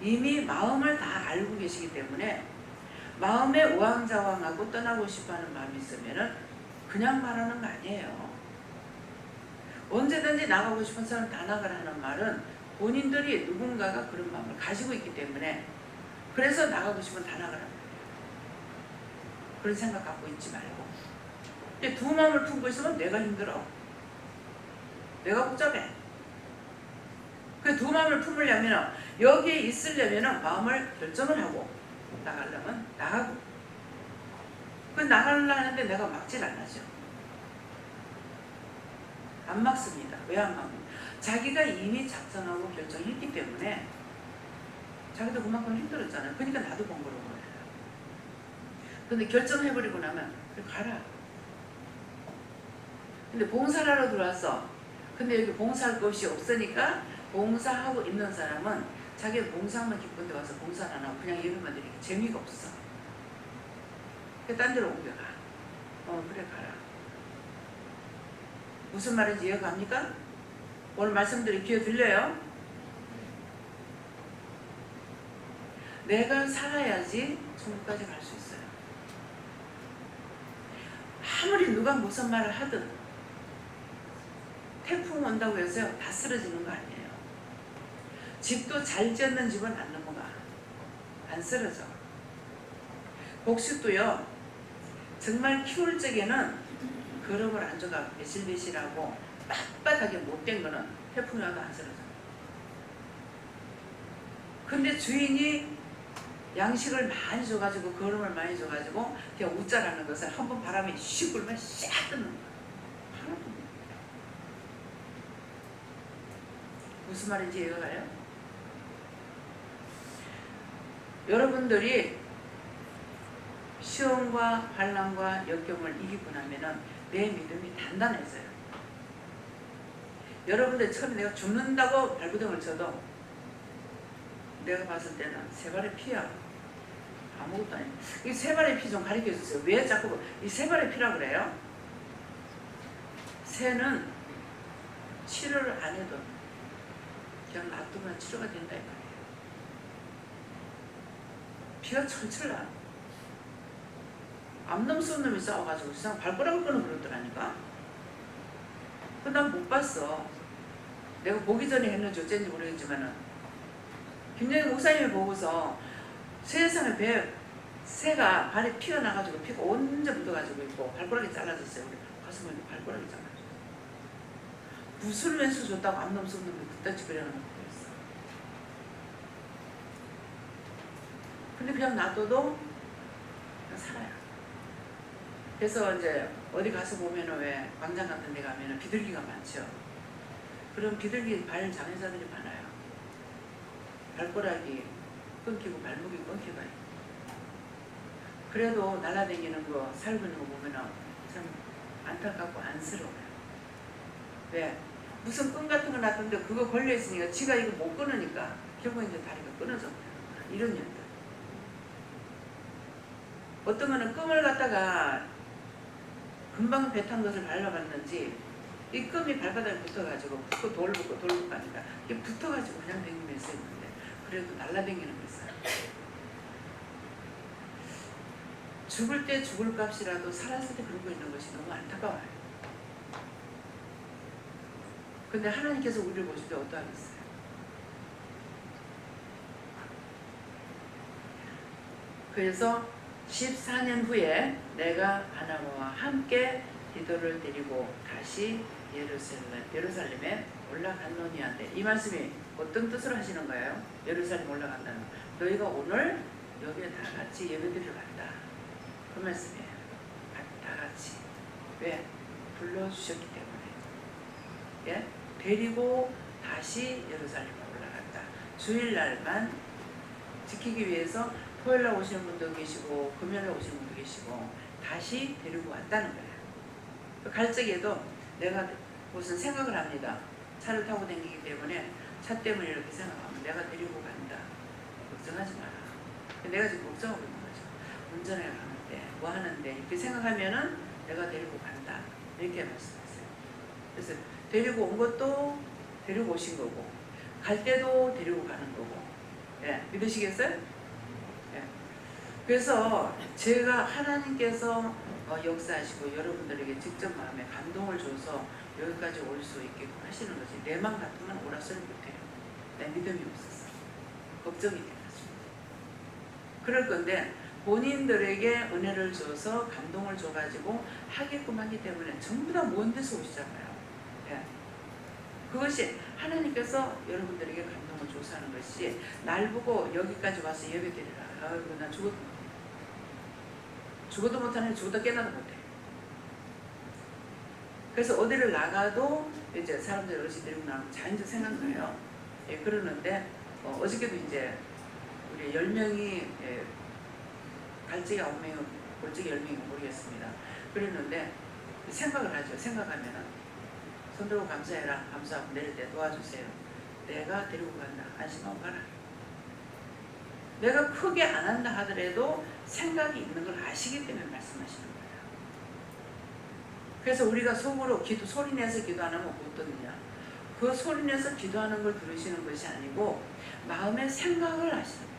이미 마음을 다 알고 계시기 때문에 마음에 우왕좌왕하고 떠나고 싶어하는 마음이 있으면 그냥 말하는 거 아니에요. 언제든지 나가고 싶은 사람 다 나가라 하는 말은 본인들이 누군가가 그런 마음을 가지고 있기 때문에 그래서 나가고 싶으면 다 나가라는 거예요. 그런 생각 갖고 있지 말고. 근데 두 마음을 품고 있으면 내가 힘들어. 내가 복잡해. 그 두 마음을 품으려면 여기에 있으려면 마음을 결정을 하고 나가려면 나가고 그 나가려고 하는데 내가 막질 않아죠. 안 막습니다. 왜 안 막습니까? 자기가 이미 작정하고 결정했기 때문에 자기도 그만큼 힘들었잖아요. 그러니까 나도 번거로운 거예요. 근데 결정해버리고 나면 그래 가라. 근데 봉사를 하러 들어왔어. 근데 여기 봉사할 것이 없으니까 봉사하고 있는 사람은 자기 봉사만 기쁜 데 와서 봉사를 안 하고 그냥 예배만 드리기 재미가 없어. 딴 데로 옮겨가. 그래 가라. 무슨 말인지 이해갑니까? 오늘 말씀들이 귀에 들려요? 내가 살아야지 천국까지 갈 수 있어요. 아무리 누가 무슨 말을 하든 태풍 온다고 해서요 다 쓰러지는 거 아니에요. 집도 잘 지었는 집은 안 넘어가. 안 쓰러져. 복식도요 정말 키울 적에는 그릇을 안 줘가 매실매실하고 빳빳하게 못된 거는 태풍이 와도 안 쓰러져. 근데 주인이 양식을 많이 줘가지고 거름을 많이 줘가지고 그냥 웃자라는 것을 한번 바람이 슉 불면 샥 뜨는 거야. 하나도 못. 무슨 말인지 이해가 가요? 여러분들이 시험과 환난과 역경을 이기고 나면은 내 믿음이 단단해져요. 여러분들 처음에 내가 죽는다고 발부둥을 쳐도 내가 봤을 때는 세 발의 피야. 아무것도 아니에요. 이 세 발의 피 좀 가르쳐 주세요. 왜 자꾸 이 세 발의 피라 그래요? 새는 치료를 안 해도 그냥 놔두면 치료가 된다 이 말이에요. 피가 철철 나. 암놈 쏜 놈이 싸워가지고 세상 발가락을 끊어버렸더라니까. 근데 난 못 봤어. 내가 보기 전에 했는지 어쩐지 모르겠지만은 김정희 목사님이 보고서 세상에 새가 발에 피가 나가지고 피가 온전 묻어가지고 있고 발가락이 잘라졌어요. 우리 가슴에 발가락이 잘라졌어요. 무술 왼수 줬다고 암놈 쏜 놈이 그딴 짓 그려놓은 거였어. 근데 그냥 놔둬도 그냥 살아요. 그래서 이제 어디 가서 보면은 왜 광장 같은 데 가면은 비둘기가 많죠. 그럼 비둘기 발 장애자들이 많아요. 발가락이 끊기고 발목이 끊기고 있고. 그래도 날아다니는 거 살고 있는 거 보면은 참 안타깝고 안쓰러워요. 왜? 무슨 끈 같은 거 놨던데 그거 걸려있으니까 지가 이거 못 끊으니까 결국 이제 다리가 끊어져. 이런 년들. 어떤 거는 끈을 갖다가 금방 배 탄 것을 밟아봤는지 이 끈이 발바닥에 붙어가지고 붙고 돌붙고 하니까 이게 붙어가지고 그냥 댕기면서 있는데 그래도 날라댕기는 거 있어요. 죽을 때 죽을 값이라도 살았을 때 그런 거 있는 것이 너무 안타까워요. 근데 하나님께서 우리를 보실 때 어떠하겠어요? 그래서 14년 후에 내가 하나님과 함께 디도를 데리고 다시 예루살렘에 올라갔노니한데, 이 말씀이 어떤 뜻으로 하시는 거예요? 예루살렘 올라간다는 거. 너희가 오늘 여기에 다 같이 예배드리러 간다, 그 말씀이에요. 다 같이. 왜? 불러주셨기 때문에. 예? 데리고 다시 예루살렘에 올라간다. 주일날만 지키기 위해서 토요일날 오시는 분도 계시고 금요일날 오시는 분도 계시고 다시 데리고 왔다는 거예요. 갈 적에도 내가 무슨 생각을 합니다. 차를 타고 다니기 때문에 차 때문에 이렇게 생각하면 내가 데리고 간다, 걱정하지 마라. 내가 지금 걱정하고 있는 거죠. 운전해 가는데 뭐 하는데 이렇게 생각하면은 내가 데리고 간다, 이렇게 말씀하세요. 그래서 데리고 온 것도 데리고 오신 거고 갈 때도 데리고 가는 거고. 예, 믿으시겠어요? 예. 그래서 제가 하나님께서 역사하시고 여러분들에게 직접 마음에 감동을 줘서 여기까지 올 수 있게끔 하시는 거지, 내 맘 같으면 오라 소리 못해요. 내 믿음이 없었어. 걱정이 돼가지고. 그럴 건데 본인들에게 은혜를 줘서 감동을 줘가지고 하게끔 하기 때문에 전부 다 먼 데서 오시잖아요. 예. 그것이 하나님께서 여러분들에게 감동을 줘서 하는 것이, 날 보고 여기까지 와서 예배드리라, 아이고 나 죽어도 못하네, 죽어도 깨나도 못해. 그래서 어디를 나가도 이제 사람들 어르신 데리고 나오면 자연적 생각나요. 예, 그러는데 어저께도 이제 우리 10명이 갈 적에 9명이 올 적에 10명이 모르겠습니다. 그랬는데 생각을 하죠. 생각하면은 손 들고 감사해라, 감사하고 내릴 때 도와주세요. 내가 데리고 간다, 안심하고 가라. 내가 크게 안 한다 하더라도 생각이 있는 걸 아시기 때문에 말씀하시는 거예요. 그래서 우리가 속으로 소리내서 기도 안 하면 어떠느냐, 그 소리내서 기도하는 걸 들으시는 것이 아니고 마음의 생각을 하시는 거예요.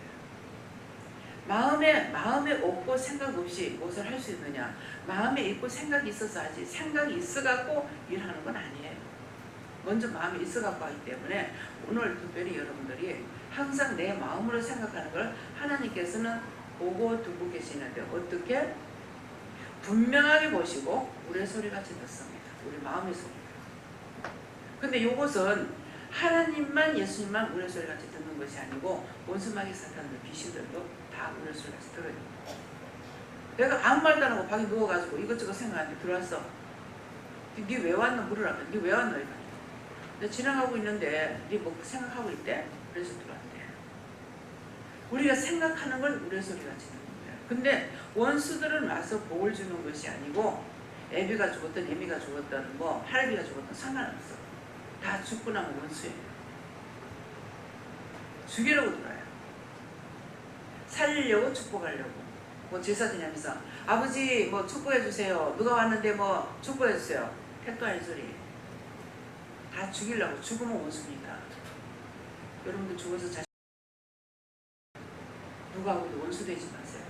마음에 없고 생각 없이 무엇을 할 수 있느냐, 마음에 있고 생각이 있어서 하지, 생각이 있어갖고 일하는 건 아니에요. 먼저 마음이 있어갖고 하기 때문에 오늘 특별히 여러분들이 항상 내 마음으로 생각하는 걸 하나님께서는 보고 듣고 계시는데, 어떻게? 분명하게 보시고 우리의 소리같이 듣습니다. 우리 마음의 소리. 근데 이것은 하나님만 예수님만 우리의 소리같이 듣는 것이 아니고 원수마귀 사탄들 귀신들도 다 우리의 소리같이 들어요. 내가 아무 말도 안 하고 방에 누워가지고 이것저것 생각하는데 들어왔어. 니 왜 왔노? 물으라고. 니 왜 왔노? 이거. 내가 지나가고 있는데 니 뭐 생각하고 있대? 그래서 들어왔대. 우리가 생각하는 걸 우리의 소리같이 듣는 거예요. 근데 원수들은 와서 복을 주는 것이 아니고, 애비가 죽었든 애미가 죽었든 뭐 할아비가 죽었든 상관없어. 다 죽고 나면 원수예요. 죽이려고 들어요. 살리려고 축복하려고. 뭐 제사 지내면서 아버지 뭐 축복해 주세요, 누가 왔는데 뭐 축복해 주세요, 택도 아닌 소리. 다 죽이려고. 죽으면 원수니까. 여러분들 죽어서 자식 누구하고도 원수 되지 마세요.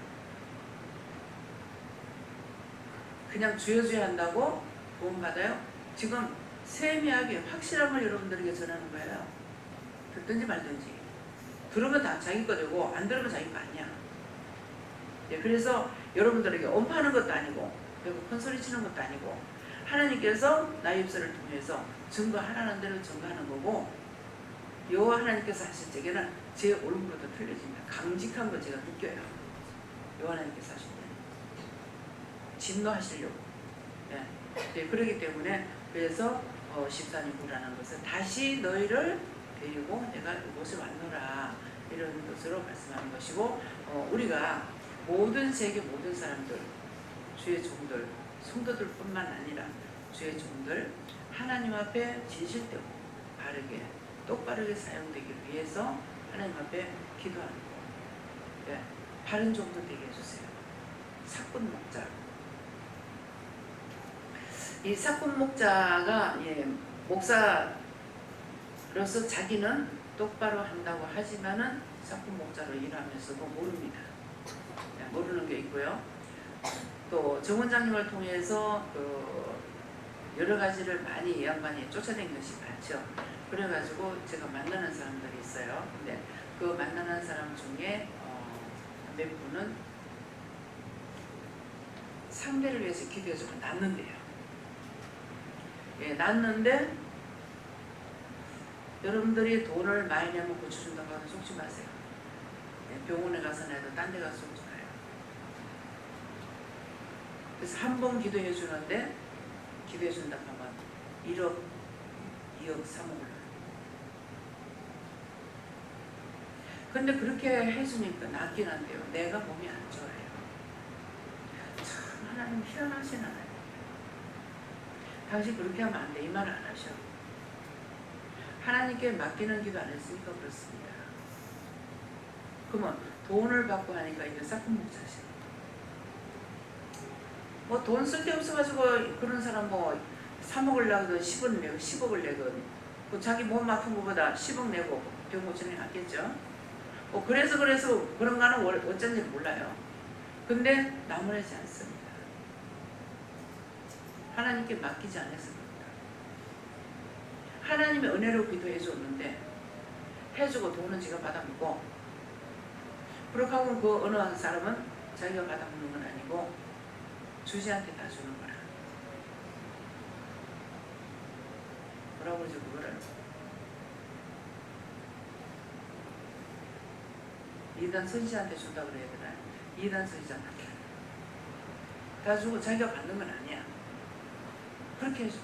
그냥 주여주여 한다고 도움 받아요? 지금 세미하게 확실한 걸 여러분들에게 전하는 거예요. 듣든지 말든지. 들으면 다 자기 거 되고 안 들으면 자기 거 아니야. 예, 그래서 여러분들에게 엄파하는 것도 아니고 그리고 큰 소리 치는 것도 아니고, 하나님께서 나의 입술을 통해서 증거하라는 대로 증거하는 거고, 여호와 하나님께서 하실 적에는 제 얼굴보다 틀려집니다. 강직한 거 제가 느껴요. 여호와 하나님께서 하실 때 진노하시려고. 예. 네, 그렇기 때문에 그래서 14년 후라는 것은 다시 너희를 데리고 내가 이곳에 왔노라, 이런 것으로 말씀하는 것이고, 우리가 모든 세계 모든 사람들, 주의 종들, 성도들 뿐만 아니라 주의 종들, 하나님 앞에 진실되고 바르게 똑바르게 사용되기 위해서 하나님 앞에 기도하는 거. 예, 바른 종들 되게 해주세요. 사꾼 목자. 이 사꾼 목자가 목사로서 자기는 똑바로 한다고 하지만은 사꾼 목자로 일하면서도 모릅니다. 모르는 게 있고요. 또 정원장님을 통해서 여러 가지를 많이 이 양반이 쫓아낸 것이 많죠. 그래가지고 제가 만나는 사람들이 있어요. 근데 그 만나는 사람 중에 몇 분은 상대를 위해서 기도해주면 낫는데요. 예, 낫는데 여러분들이 돈을 많이 내면 고쳐준다고 하면 속지 마세요. 예, 병원에 가서 내도 딴 데 가서 속지 마요. 그래서 한 번 기도해 주는데 기도해 준다고 하면 1억, 2억, 3억 올라요. 근데 그렇게 해주니까 낫긴 한데요. 내가 몸이 안 좋아요. 참 하나님 희한하신 하나님. 당신 그렇게 하면 안 돼. 이 말 안 하셔. 하나님께 맡기는 기도 안 했으니까 그렇습니다. 그러면 돈을 받고 하니까 이거 싹큰 목사시. 뭐 돈 쓸데없어가지고 그런 사람 뭐 3억을 내거든 10억 내고 10억을 내거든 그 자기 몸 아픈 것보다 10억 내고 병 고치는 게 낫겠죠. 그래서 그런 거는 어쩐지 몰라요. 근데 나무라지 않습니다. 하나님께 맡기지 않았습니다. 하나님의 은혜로 기도해 줬는데 해주고 돈은 지가 받아먹고 그렇게 하고 그 어느 한 사람은 자기가 받아먹는 건 아니고 주지한테 다 주는 거라. 뭐라고 그러죠 그거를? 이단 선지자한테 준다고 그래야 되나? 이단 선지자한테 다 주고 자기가 받는 건 아니야. 그렇게 해줘.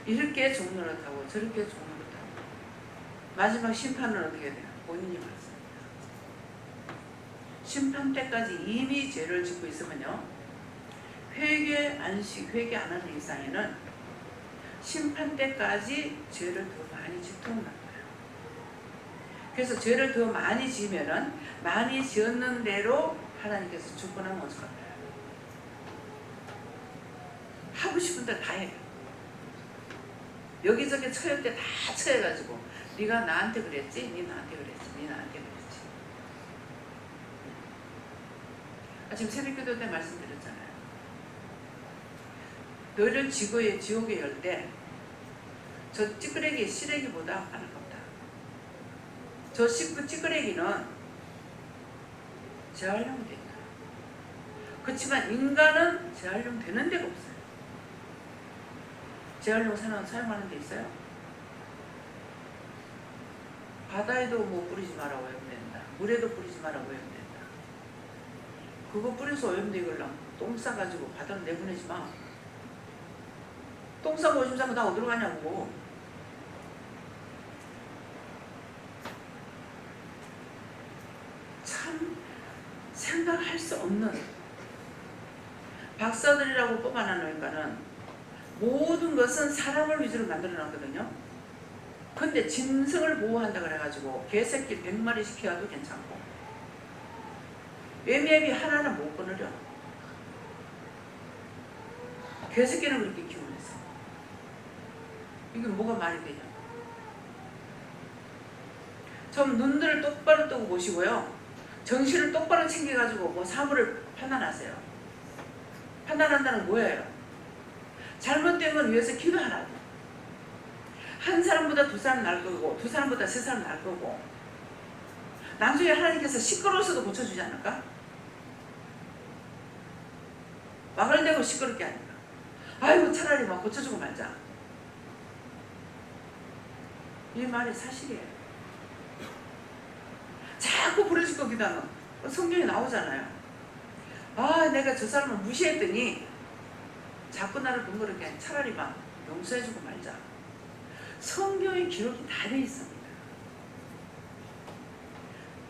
이렇게 종로를 타고 저렇게 종로를 타고 마지막 심판은 어떻게 해야 돼요? 본인이 받습니다. 심판 때까지 이미 죄를 짓고 있으면요. 회개 안 하는 이상에는 심판 때까지 죄를 더 많이 짓도록 만들어요. 그래서 죄를 더 많이 지으면은 많이 지었는 대로 하나님께서 주권하면 어떡할까요? 하고 싶은 대로 다 해요. 여기저기 처할 때 다 처해가지고 네가 나한테 그랬지? 네 나한테 그랬지? 네 나한테 그랬지? 지금 새벽기도 때 말씀드렸잖아요. 너를 지옥에 열 때 저 찌끄레기 시래기보다 안아깝다. 저 찌끄레기는 재활용 된다. 그렇지만 인간은 재활용 되는 데가 없어요. 재활용 사용하는 데 있어요? 바다에도 뭐 뿌리지 마라 오염된다. 물에도 뿌리지 마라 오염된다. 그거 뿌려서 오염되걸랑 똥 싸가지고 바다로 내보내지 마. 똥 싸고 오줌 싸고 다 어디로 가냐고. 참 생각할 수 없는 박사들이라고 뽑아놓으니까는 모든 것은 사람을 위주로 만들어놨거든요. 근데 짐승을 보호한다 그래가지고 개새끼 100마리 시켜도 괜찮고 애미애미 하나는 못 끊으려. 개새끼는 그렇게 키우면서 이게 뭐가 말이 되냐. 좀 눈들을 똑바로 뜨고 보시고요. 정신을 똑바로 챙겨가지고 뭐 사물을 판단하세요. 판단한다는 뭐예요? 잘못된 건 위해서 기도하라고. 한 사람보다 두 사람 날 거고 두 사람보다 세 사람 날 거고 나중에 하나님께서 시끄러워서도 고쳐주지 않을까? 막을 내고 시끄럽게 하니까 아이고 차라리 막 고쳐주고 말자. 이 말이 사실이에요. 자꾸 부르짖고 기도하는 성경에 나오잖아요. 아 내가 저 사람을 무시했더니 자꾸 나를 번거롭게 하니 차라리 막 용서해주고 말자. 성경의 기록이 다 돼 있습니다.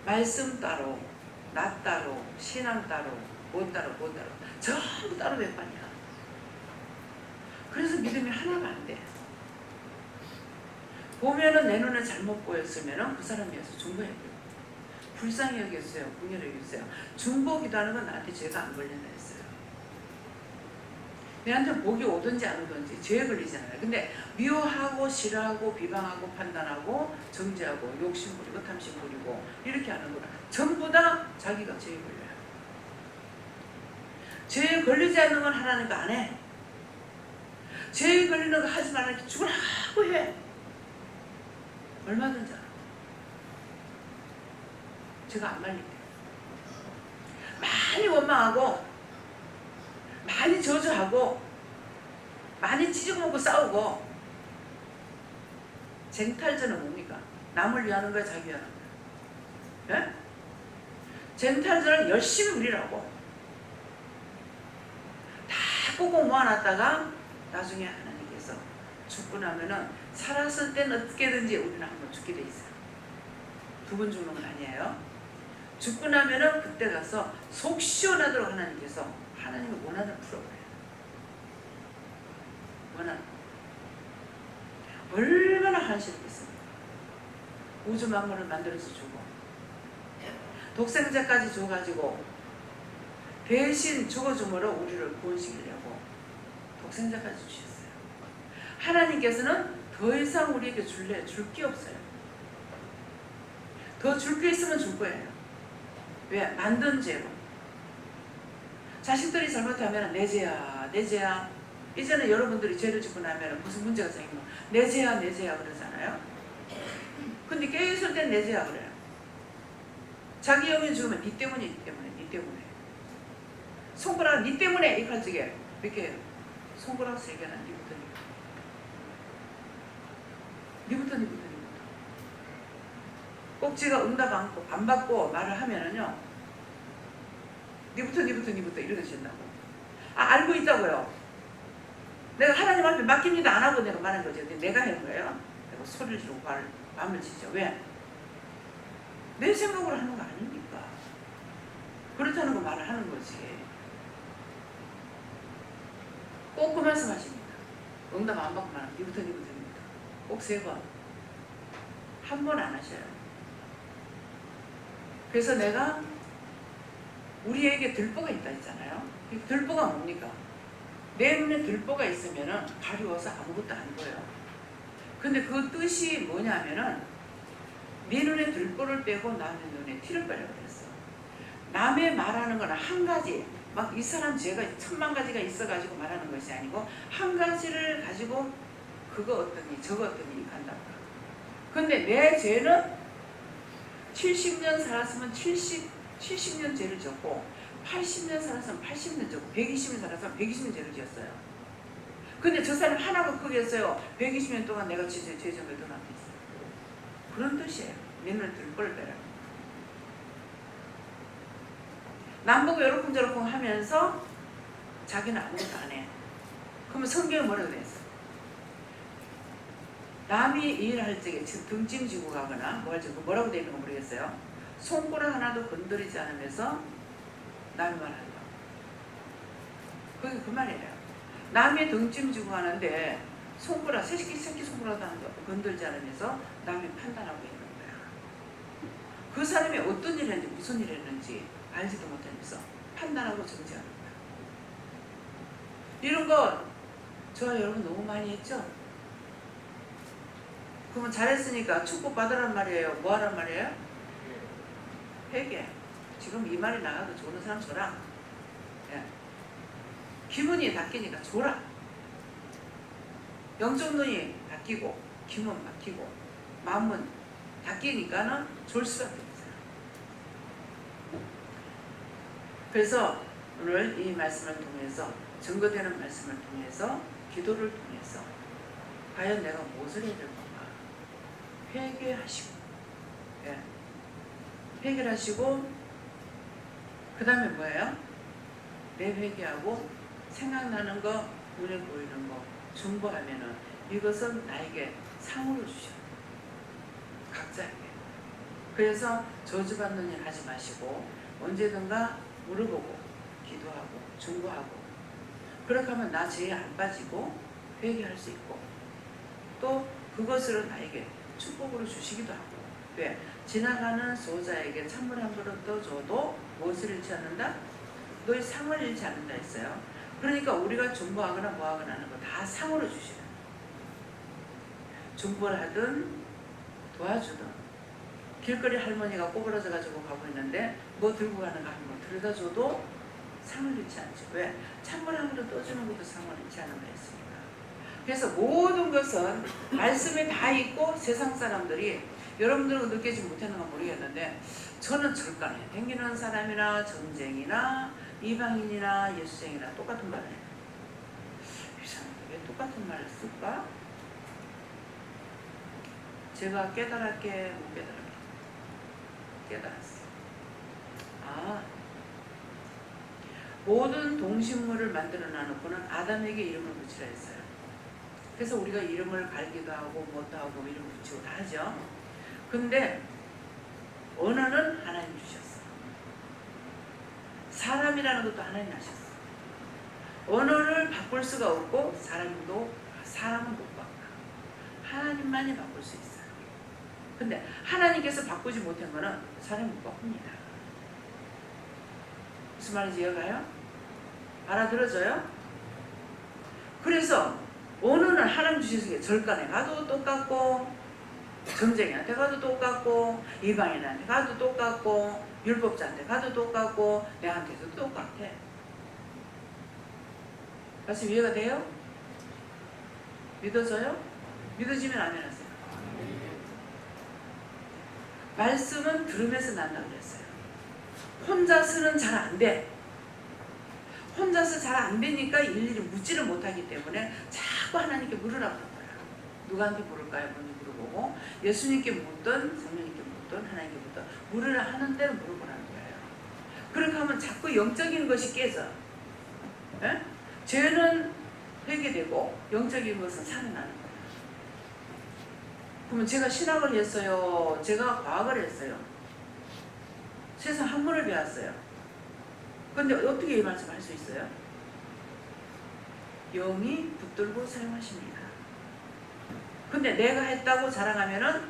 말씀 따로, 나 따로, 신앙 따로, 뭐 따로, 뭐 따로 전부 따로 몇 반이야. 그래서 믿음이 하나가 안 돼. 보면은 내 눈에 잘못 보였으면은 그 사람 위해서 중보해야 돼요. 불쌍히 여겼어요. 궁혈히 여겼어요. 중보기도 하는 건 나한테 죄가 안 걸린다 했어요. 내한테 복이 오든지 안 오든지 죄에 걸리잖아요. 근데 미워하고 싫어하고 비방하고 판단하고 정죄하고 욕심 부리고 탐심 부리고 이렇게 하는 거라 전부 다 자기가 죄에 걸려요. 죄에 걸리지 않는 건 하나님도 안 해. 죄에 걸리는 거 하지 말라 이렇게 죽으라고 해. 얼마든지 알아. 제가 안 말릴게요. 많이 원망하고 많이 저주하고 많이 찢어먹고 싸우고. 쟁탈전은 뭡니까? 남을 위하는 거야, 자기 위하는 거야? 예? 쟁탈전은 열심히 우리라고 다 꽁꽁 모아놨다가 나중에 하나님께서 죽고 나면은 살았을 때는 어떻게든지 우리는 한번 죽게 돼 있어요. 두 번 죽는 건 아니에요. 죽고 나면은 그때 가서 속 시원하도록 하나님께서 하나님의 원한을 풀어버려요. 원한. 얼마나 한심했겠습니까? 우주 만물을 만들어서 주고 독생자까지 줘가지고 대신 죽어줌으로 우리를 구원시키려고 독생자까지 주셨어요. 하나님께서는 더 이상 우리에게 줄 게 없어요. 더 줄 게 있으면 줄 거예요. 왜? 만든 죄로. 자식들이 잘못하면 내 죄야, 내 죄야. 이제는 여러분들이 죄를 짓고 나면 무슨 문제가 생기면 내 죄야, 내 죄야 그러잖아요. 근데 깨어있을 땐 내 죄야 그래요. 자기 영이 죽으면 니 때문에, 니 때문에, 니 때문에. 손가락 니 때문에 이 칼찌개 몇 개예요? 손가락 3개나 니부터 니부터. 꼭지가 응답 안 받고 말을 하면은요, 니부터 이렇게 된다고. 알고 있다고요. 내가 하나님 앞에 맡깁니다 안 하고 내가 말한 거죠. 내가 한 거예요. 내가 소리를 지르고 마음을 치죠. 왜? 내 생각으로 하는 거 아닙니까? 그렇다는 거 말을 하는 거지. 꼭 그 말씀하십니다. 응답 안 받고 말하면 니부터. 꼭 3번. 한 번 안 하셔요. 그래서 내가 우리에게 들보가 있다 했잖아요. 들보가 뭡니까? 내 눈에 들보가 있으면은 가려워서 아무것도 안 보여요. 근데 그 뜻이 뭐냐면은 네 눈에 들보를 빼고 남의 눈에 티를 빼라고 그랬어. 남의 말하는 거는 한 가지, 막 이 사람 죄가 1000만 가지가 있어가지고 말하는 것이 아니고 한 가지를 가지고 그거 어떠니 저거 어떠니 간다고. 근데 내 죄는 70년 살았으면 70년 죄를 졌고 80년 살았으면 80년 졌고 120년 살았으면 120년 죄를 지었어요. 근데 저 사람 하나가 크게 했어요. 120년 동안 내가 죄 진 걸 더 남겼어요. 그런 뜻이에요. 내 눈에 들보를 빼라. 남보고 요렇쿵저렇쿵 하면서 자기는 아무것도 안 해. 그러면 성경에 뭐라고 돼 있어? 남이 일할 적에 등짐 지고 가거나 뭐라고 돼 있는 거 모르겠어요. 손가락 하나도 건드리지 않으면서 남의 말 한다. 그게 그 말이에요. 남의 등짐 지고 가는데 손가락, 새끼 손가락도 건들지 않으면서 남이 판단하고 있는 거야. 그 사람이 어떤 일 했는지 무슨 일 했는지 알지도 못하면서 판단하고 정지하는 거야. 이런 거 저와 여러분 너무 많이 했죠? 그러면 잘했으니까 축복받으란 말이에요? 뭐 하란 말이에요? 회개. 지금 이 말이 나가도 좋은 사람 줘라. 예. 기분이 바뀌니까 줘라. 영적 눈이 바뀌고 기분 바뀌고 마음은 바뀌니까는 줄 수밖에 없어요. 그래서 오늘 이 말씀을 통해서 증거되는 말씀을 통해서 기도를 통해서 과연 내가 무엇을 해야 될 건가? 회개하시고, 예. 회개를 하시고, 그 다음에 뭐예요? 내 회개하고 생각나는 거, 눈에 보이는 거 중보하면은 이것은 나에게 상으로 주셔요. 각자에게. 그래서 저주받는 일 하지 마시고 언제든가 물어보고 기도하고 중보하고 그렇게 하면 나 죄에 안 빠지고 회개할 수 있고 또 그것으로 나에게 축복으로 주시기도 하고. 왜? 지나가는 소자에게 찬물 한 그릇 더 줘도 무엇을 잃지 않는다? 너의 상을 잃지 않는다 했어요. 그러니까 우리가 중보하거나 뭐하거나 하는 거 다 상으로 주시는. 중보를 하든 도와주든 길거리 할머니가 꼬부러져 가지고 가고 있는데 뭐 들고 가는가 한번 들여다 줘도 상을 잃지 않죠. 왜? 찬물 한 그릇 떠주는 것도 상을 잃지 않는 거 했으니까. 그래서 모든 것은 말씀에 다 있고 세상 사람들이 여러분들은 느끼지 못하는 건 모르겠는데 저는 절간에 댕기는 사람이나 전쟁이나 이방인이나 예수쟁이나 똑같은 말을 해요. 이상하게 왜 똑같은 말을 쓸까? 제가 깨달았게 못 깨달았게 깨달았어요. 모든 동식물을 만들어 놔놓고는 아담에게 이름을 붙이라 했어요. 그래서 우리가 이름을 갈기도 하고 뭣도 하고 이름 붙이고 다 하죠. 근데 언어는 하나님 주셨어. 사람이라는 것도 하나님 하셨어. 언어를 바꿀 수가 없고 사람은 못 바꿔. 하나님만이 바꿀 수 있어요. 근데 하나님께서 바꾸지 못한 거는 사람이 못 바꿉니다. 무슨 말인지 이해가요? 알아들어져요? 그래서 언어는 하나님 주신 게 절간에 가도 똑같고 점쟁이한테 가도 똑같고 이방인한테 가도 똑같고 율법자한테 가도 똑같고 내한테도 똑같아. 말씀 이해가 돼요? 믿어져요? 믿어지면 아멘 하세요. 말씀은 들으면서 난다고 그랬어요. 혼자서는 잘 안 돼. 혼자서 잘 안 되니까 일일이 묻지를 못하기 때문에 자꾸 하나님께 물으라고 하는 거야. 누구한테 물을까요? 먼저 물어보고 예수님께 묻든 성령님께 묻든 하나님께 묻든 물으라 하는 대로 물어보라는 거예요. 그렇게 하면 자꾸 영적인 것이 깨져. 에? 죄는 회개되고 영적인 것은 살아나는 거예요. 그러면 제가 신학을 했어요. 제가 과학을 했어요. 세상 학문을 배웠어요. 근데 어떻게 이 말씀을 할 수 있어요? 영이 붙들고 사용하십니다. 근데 내가 했다고 자랑하면은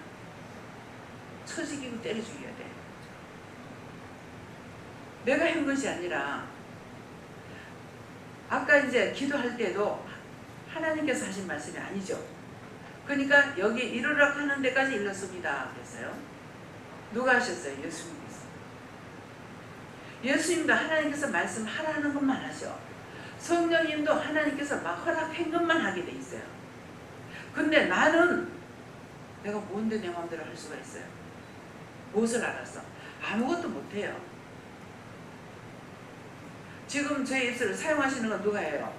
처지기고 때려 죽여야 돼. 내가 한 것이 아니라 아까 이제 기도할 때도 하나님께서 하신 말씀이 아니죠. 그러니까 여기 이르라 하는 데까지 일렀습니다. 그랬어요. 누가 하셨어요? 예수님께서. 예수님도 하나님께서 말씀하라는 것만 하셔. 성령님도 하나님께서 막 허락한 것만 하게 돼 있어요. 근데 나는 내가 뭔데 내 마음대로 할 수가 있어요? 무엇을 알았어? 아무것도 못해요. 지금 제 입술을 사용하시는 건 누가 해요?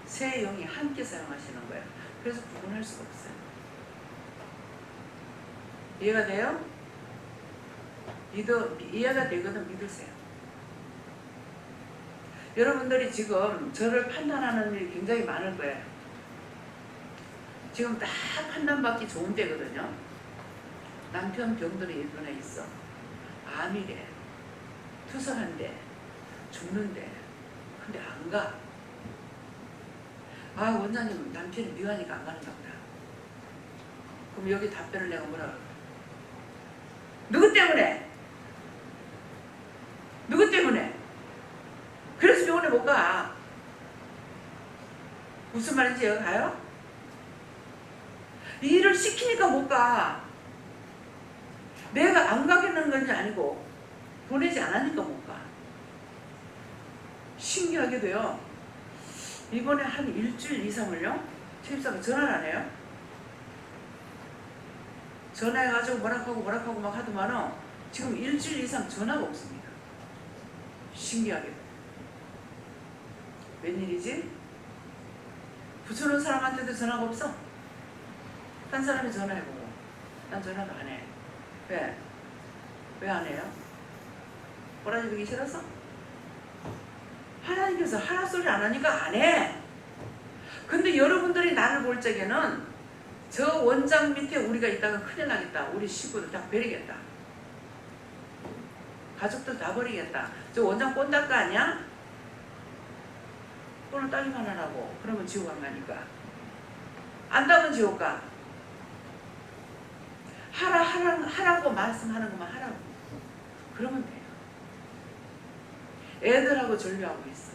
세 영이 함께 사용하시는 거예요. 그래서 구분할 수가 없어요. 이해가 돼요? 이해가 되거든 믿으세요. 여러분들이 지금 저를 판단하는 일이 굉장히 많을 거예요. 지금 딱 판단받기 좋은 때거든요. 남편 병들이 일본에 있어. 암이래. 투석한대. 죽는데. 근데 안 가. 원장님 남편이 미워하니까 안 가는가 보다. 그럼 여기 답변을 내가 뭐라 그럴까? 누구 때문에? 누구 때문에? 그래서 병원에 못 가. 무슨 말인지 여기 가요? 일을 시키니까 못 가. 내가 안 가겠는 건지 아니고 보내지 않으니까 못 가. 신기하게도요. 이번에 한 일주일 이상을요. 최입사가 전화를 안 해요. 전화해가지고 뭐라고 막 하더만은 지금 일주일 이상 전화가 없습니다. 신기하게도. 웬일이지? 붙여놓은 사람한테도 전화가 없어. 딴 사람이 전화해보고 난 전화도 안 해. 왜? 왜 안 해요? 꼬라지 보기 싫어서? 하나님께서 하라 소리 안 하니까 안 해. 근데 여러분들이 나를 볼 적에는 저 원장 밑에 우리가 있다가 큰일 나겠다. 우리 식구들 다 버리겠다. 가족들 다 버리겠다. 저 원장 꼰딱가 아니야? 꼴을 따기만 하라고. 그러면 지옥 안 가니까. 안 따면 지옥 가. 하라고 말씀하는 것만 하라고. 그러면 돼요. 애들하고 전류하고 있어.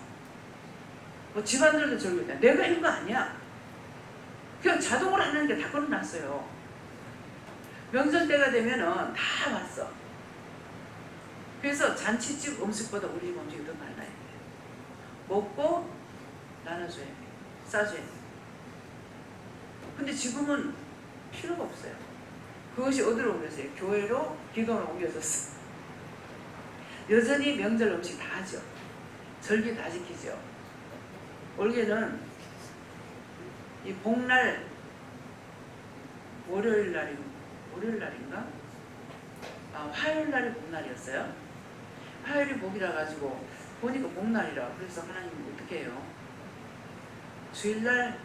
뭐 집안들도 전류돼. 내가 한 거 아니야. 그냥 자동으로 하는 게 다 끊어놨어요. 명절 때가 되면은 다 왔어. 그래서 잔치집 음식보다 우리 집 음식이 더 많아야 돼. 먹고 나눠줘야 돼. 싸줘야 돼. 근데 지금은 필요가 없어요. 그것이 어디로 옮겼어요? 교회로, 기도로 옮겨졌어. 여전히 명절 음식 다 하죠. 절기 다 지키죠. 올해는 이 복날 월요일 날인가? 화요일 날이 복날이었어요. 화요일이 복이라 가지고 보니까 복날이라 그래서 하나님 어떻게 해요? 주일날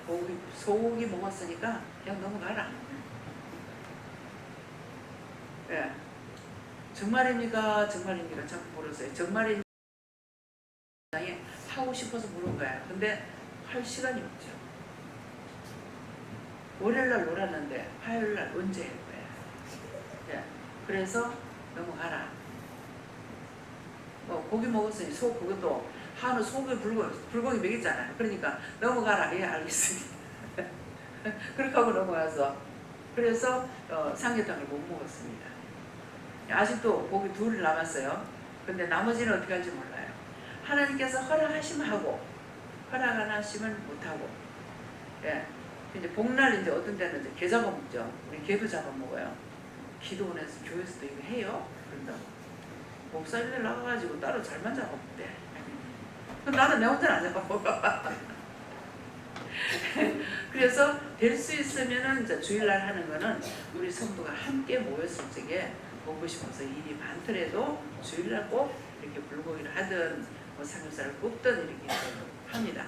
소고기 먹었으니까 그냥 넘어가라. 예. 정말입니까? 정말입니까? 자꾸 물었어요. 정말입니까? 하고 싶어서 물은 거야. 근데 할 시간이 없죠. 월요일날 놀았는데 화요일날 언제 할 거야? 예. 그래서 넘어가라. 고기 먹었으니 그것도 한우 소고기 불고기 먹였잖아요. 그러니까 넘어가라. 예, 알겠습니다. 그렇게 하고 넘어가서 그래서 삼계탕을 못 먹었습니다. 아직도 고기 둘 남았어요. 근데 나머지는 어떻게 할지 몰라요. 하나님께서 허락하시면 하고 허락 안 하시면 못하고. 예. 이제 복날 이제 어떤 때는 이제 게 잡아먹죠. 우리 게도 잡아먹어요. 기도원에서 교회에서도 이거 해요. 그런다고. 목사님들 나가가지고 따로 잘만 잡아먹대. 나는 내 혼자 안 잡아먹어. 그래서 될 수 있으면은 이제 주일날 하는 거는 우리 성도가 함께 모였을 적에 보고 싶어서 일이 많더라도 주일날 꼭 이렇게 불고기를 하든 뭐 삼겹살을 굽든 이렇게 합니다.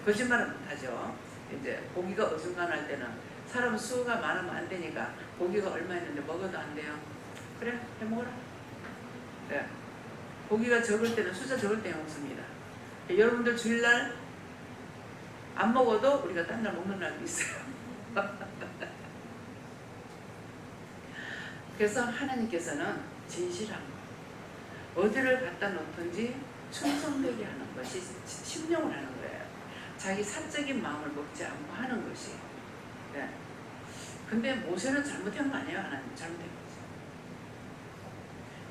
거짓말은 못하죠. 이제 고기가 어중간할 때는 사람 수가 많으면 안 되니까 고기가 얼마 있는데 먹어도 안 돼요. 그래 해먹어라. 네. 고기가 적을 때는 숫자 적을 때 먹습니다. 여러분들 주일날 안 먹어도 우리가 딴 날 먹는 날도 있어요. 그래서 하나님께서는 진실한 거, 어디를 갖다 놓든지 충성되게 하는 것이 심령을 하는 거예요. 자기 사적인 마음을 먹지 않고 하는 것이. 네. 근데 모세는 잘못한 거 아니에요. 하나님 잘못한 거지.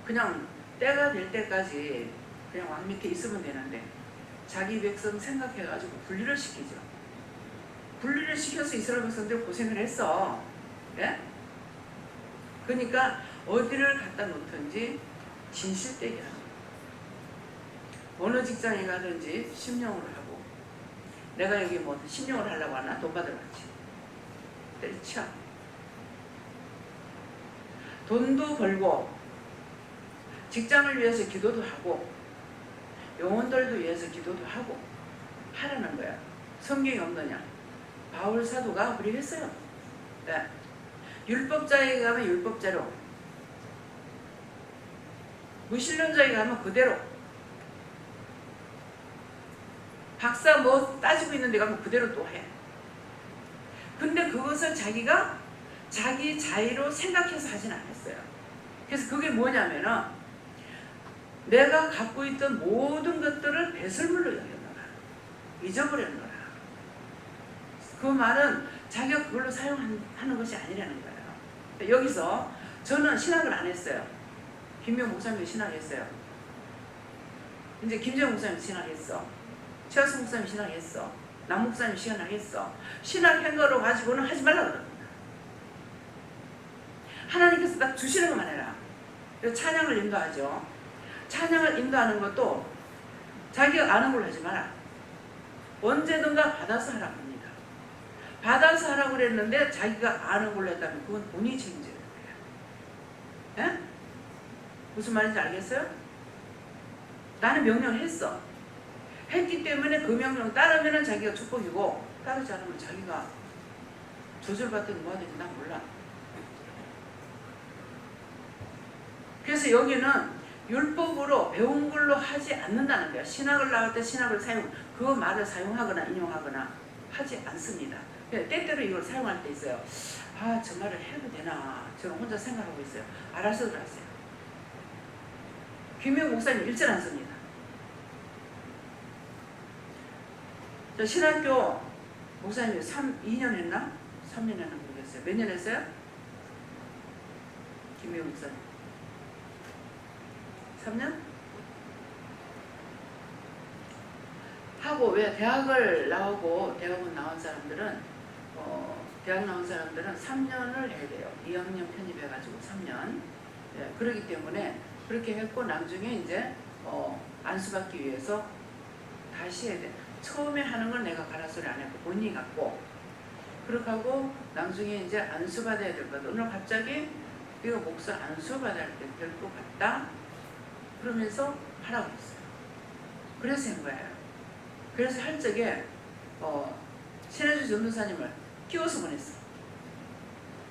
그냥 때가 될 때까지 그냥 왕 밑에 있으면 되는데 자기 백성 생각해가지고 분리를 시키죠. 분리를 시켜서 이스라엘 백성들 고생을 했어. 예? 그러니까 어디를 갖다 놓든지 진실되게 하는 거예요. 어느 직장에 가든지 심령으로 하고, 내가 여기 뭐 심령을 하려고 하나? 돈 받으러 왔지. 때려쳐. 돈도 벌고 직장을 위해서 기도도 하고 영혼들도 위해서 기도도 하고 하라는 거야. 성경이 없느냐? 바울 사도가 그렇게 했어요. 네. 율법자에게 가면 율법자로, 무신론자에게 가면 그대로, 박사 뭐 따지고 있는 데 가면 그대로 또 해. 근데 그것을 자기가 자기 자의로 생각해서 하진 않았어요. 그래서 그게 뭐냐면은 내가 갖고 있던 모든 것들을 배설물로 여겨놔라. 잊어버려놔라. 그 말은 자기가 그걸로 사용하는 것이 아니라는 거예요. 여기서 저는 신학을 안 했어요. 김명 목사님이 신학했어요. 이제 김재영 목사님 신학했어. 최하수 목사님 신학했어. 남 목사님 신학했어. 신학한 거로 가지고는 하지 말라 그럽니다. 하나님께서 딱 주시는 것만 해라. 찬양을 인도하죠. 찬양을 인도하는 것도 자기가 아는 걸로 하지 마라. 언제든가 받아서 하라고 합니다. 받아서 하라고 그랬는데 자기가 아는 걸로 했다면 그건 본인이 책임져야 돼요. 예? 무슨 말인지 알겠어요? 나는 명령을 했어. 했기 때문에 그 명령 따르면 자기가 축복이고 따르지 않으면 자기가 조절받든 뭐하든지 난 몰라. 그래서 여기는 율법으로 배운 걸로 하지 않는다는 거야. 신학을 나올 때 신학을 그 말을 사용하거나 인용하거나 하지 않습니다. 때때로 이걸 사용할 때 있어요. 아, 저 말을 해도 되나? 저는 혼자 생각하고 있어요. 알아서 들었어요. 김명 목사님 일절 안 씁니다. 저 신학교 목사님이 2년 했나? 3년 했나 모르겠어요. 몇 년 했어요? 김명 목사님 3년? 하고 왜 대학을 나오고 대학원 나온 사람들은 대학 나온 사람들은 3년을 해야 돼요. 2학년 편입해가지고 3년. 그렇기 때문에 그렇게 했고 나중에 이제 안수받기 위해서 다시 해야 돼. 처음에 하는 걸 내가 가라 소리 안 했고 본인이 갖고 그렇게 하고 나중에 이제 안수받아야 될 것 같아. 오늘 갑자기 이거 목사 안수받아야 될 것 같다 그러면서 하라고 했어요. 그래서 한 거예요. 그래서 할 적에 신혜주 전도사님을 끼워서 보냈어.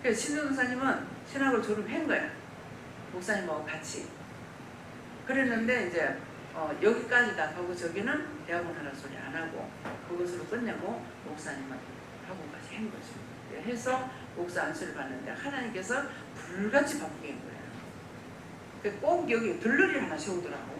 그래서 신전도사님은 신학을 졸업한 거야. 목사님하고 같이. 그랬는데 이제 여기까지다 하고 저기는 대학원 하라 소리 안 하고 그것으로 끝내고 목사님은 학원까지 한 거죠. 해서 목사 안수를 받는데 하나님께서 불같이 바꾸게 한 거예요. 꼭 여기 들러리를 하나 세우더라고.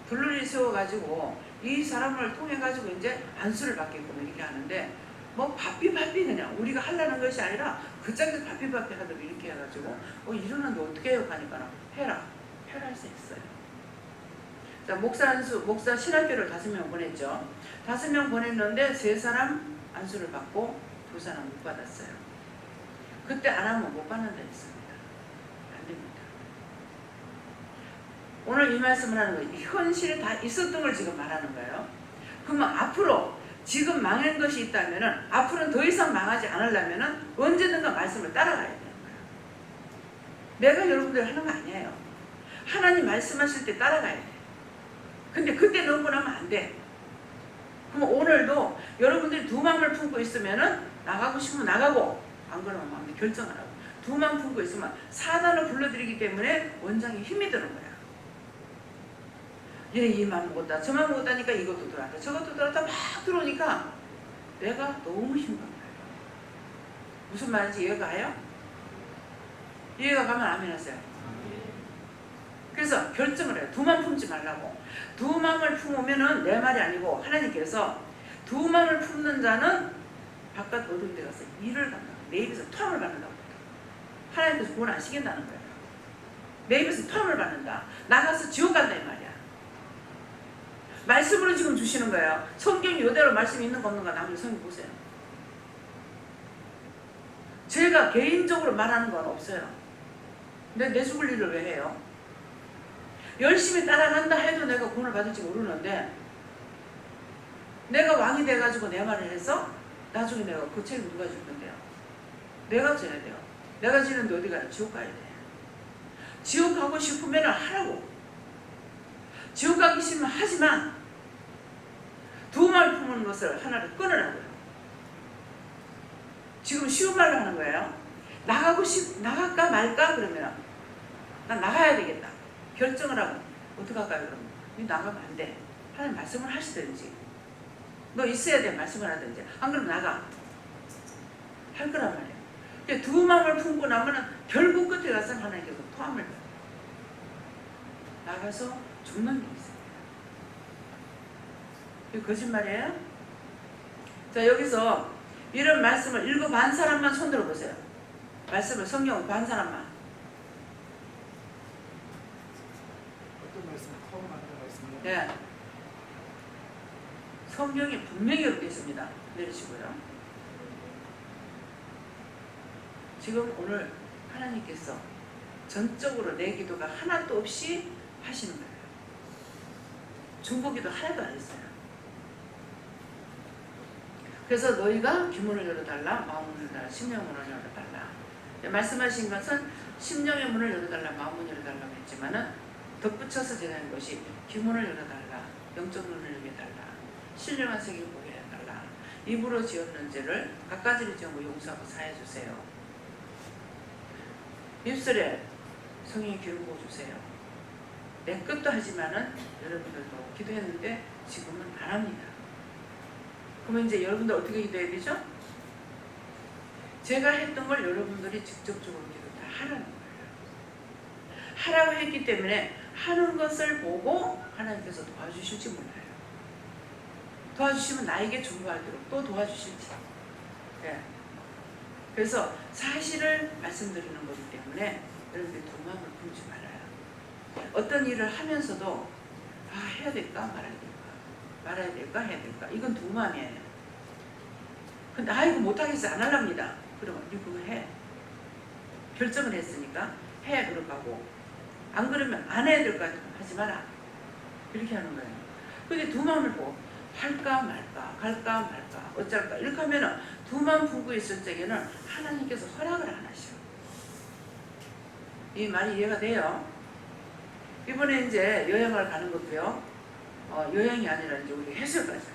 들러리 세워가지고 이 사람을 통해 가지고 이제 안수를 받게끔 이렇게 하는데 뭐 바삐바삐 그냥 우리가 하려는 것이 아니라 그 짝에서 바삐바삐 하도록 이렇게 해가지고 이러는데 어떻게 해요? 하니까 해라 할 수 있어요. 자, 목사 안수, 목사 신학교를 5명 보냈죠. 5명 보냈는데 3사람 안수를 받고 2사람 못 받았어요. 그때 안 하면 못 받는다 했습니다. 안 됩니다. 오늘 이 말씀을 하는 거예요. 현실에 다 있었던 걸 지금 말하는 거예요. 그러면 앞으로 지금 망한 것이 있다면 앞으로는 더 이상 망하지 않으려면 언제든가 말씀을 따라가야 되는 거예요. 내가 여러분들 하는 거 아니에요. 하나님 말씀하실 때 따라가야 돼. 근데 그때 넘고 나면 안 돼. 그럼 오늘도 여러분들이 두 마음을 품고 있으면은 나가고 싶으면 나가고 안 그러면 안 돼. 결정하라고. 두 마음 품고 있으면 사단을 불러들이기 때문에 원장이 힘이 드는 거야. 얘 이만 먹었다 저만 먹었다니까 이것도 들어왔다 저것도 들어왔다 막 들어오니까 내가 너무 힘든 거야. 무슨 말인지 이해가 가요? 이해가 가면 아멘 하세요. 그래서 결정을 해요. 두 마음 품지 말라고. 두 마음을 품으면은 내 말이 아니고 하나님께서 두 마음을 품는 자는 바깥 어두운 데 가서 일을 간다. 내 입에서 토함을 받는다고. 하나님께서 구원 안 시킨다는 거예요. 내 입에서 토함을 받는다. 나가서 지옥 간다 이 말이야. 말씀으로 지금 주시는 거예요. 성경이 이대로 말씀이 있는 거 없는가 나중에 성경 보세요. 제가 개인적으로 말하는 건 없어요. 근데 내 죽을 일을 왜 해요? 열심히 따라간다 해도 내가 구원을 받을지 모르는데 내가 왕이 돼가지고 내 말을 해서 나중에 내가 그 책임 누가 줄 건데요? 내가 져야 돼요. 내가 지는데 어디 가요? 지옥 가야 돼. 지옥 가고 싶으면 하라고. 지옥 가기 싫으면 하지만 두 말 품는 것을 하나를 끊으라고요. 지금 쉬운 말로 하는 거예요. 나갈까 말까 그러면 난 나가야 되겠다. 결정을 하고 어떻게 할까요? 그러면 나가면 안 돼. 하나님 말씀을 하시든지 너 있어야 돼 말씀을 하든지 안 그러면 나가 할 거란 말이에요. 두 마음을 품고 나면 결국 끝에 가서 하나님께서 토함을 나가서 죽는 게 있어요. 이거 거짓말이에요? 자 여기서 이런 말씀을 읽어본 사람만 손 들어보세요. 말씀을 성경을 반 사람만.
어떤 말씀? 처음 하는 말씀이요?
네. 성경에 분명히 이렇게 있습니다. 내리시고요. 지금 오늘 하나님께서 전적으로 내 기도가 하나도 없이 하시는 거예요. 중보기도 하나도 안 했어요. 그래서 너희가 귀문을 열어달라, 마음을 열어달라, 심령의 문을 열어달라. 말씀하신 것은 심령의 문을 열어달라, 마음을 열어달라고 했지만은 덧붙여서 제가 한 것이 귀문을 열어달라, 영적 눈을 열어달라, 신령한 세계를 보게 해달라. 입으로 지었는 죄를 갖가지를 지은 거 용서하고 사해 주세요. 입술에 성령의 기름 부어 주세요. 내 끝도 하지만은 여러분들도 기도했는데 지금은 안 합니다. 그러면 이제 여러분들 어떻게 기도해야 되죠? 제가 했던 걸 여러분들이 직접적으로 기도 다 하라는 거예요. 하라고 했기 때문에 하는 것을 보고 하나님께서 도와주실지 몰라요. 도와주시면 나에게 중보하도록 또 도와주실지. 네. 그래서 사실을 말씀드리는 거기 때문에 여러분들이 두 마음을 품지 말아요. 어떤 일을 하면서도 해야 될까 말아야 될까 말아야 될까 해야 될까 이건 두 마음이에요. 근데 이거 못하겠어 안 하랍니다. 그러면 이거 해. 결정을 했으니까 해 그럴 거고 안 그러면 안 해야 될 거 같으면 하지 마라. 이렇게 하는 거예요. 근데 두 마음을 보고 할까 말까, 갈까 말까, 어쩔까 이렇게 하면은 두만 품고 있을 적에는 하나님께서 허락을 안 하셔. 이 말이 이해가 돼요? 이번에 이제 여행을 가는 것도요, 여행이 아니라 이제 우리 해수욕 가죠.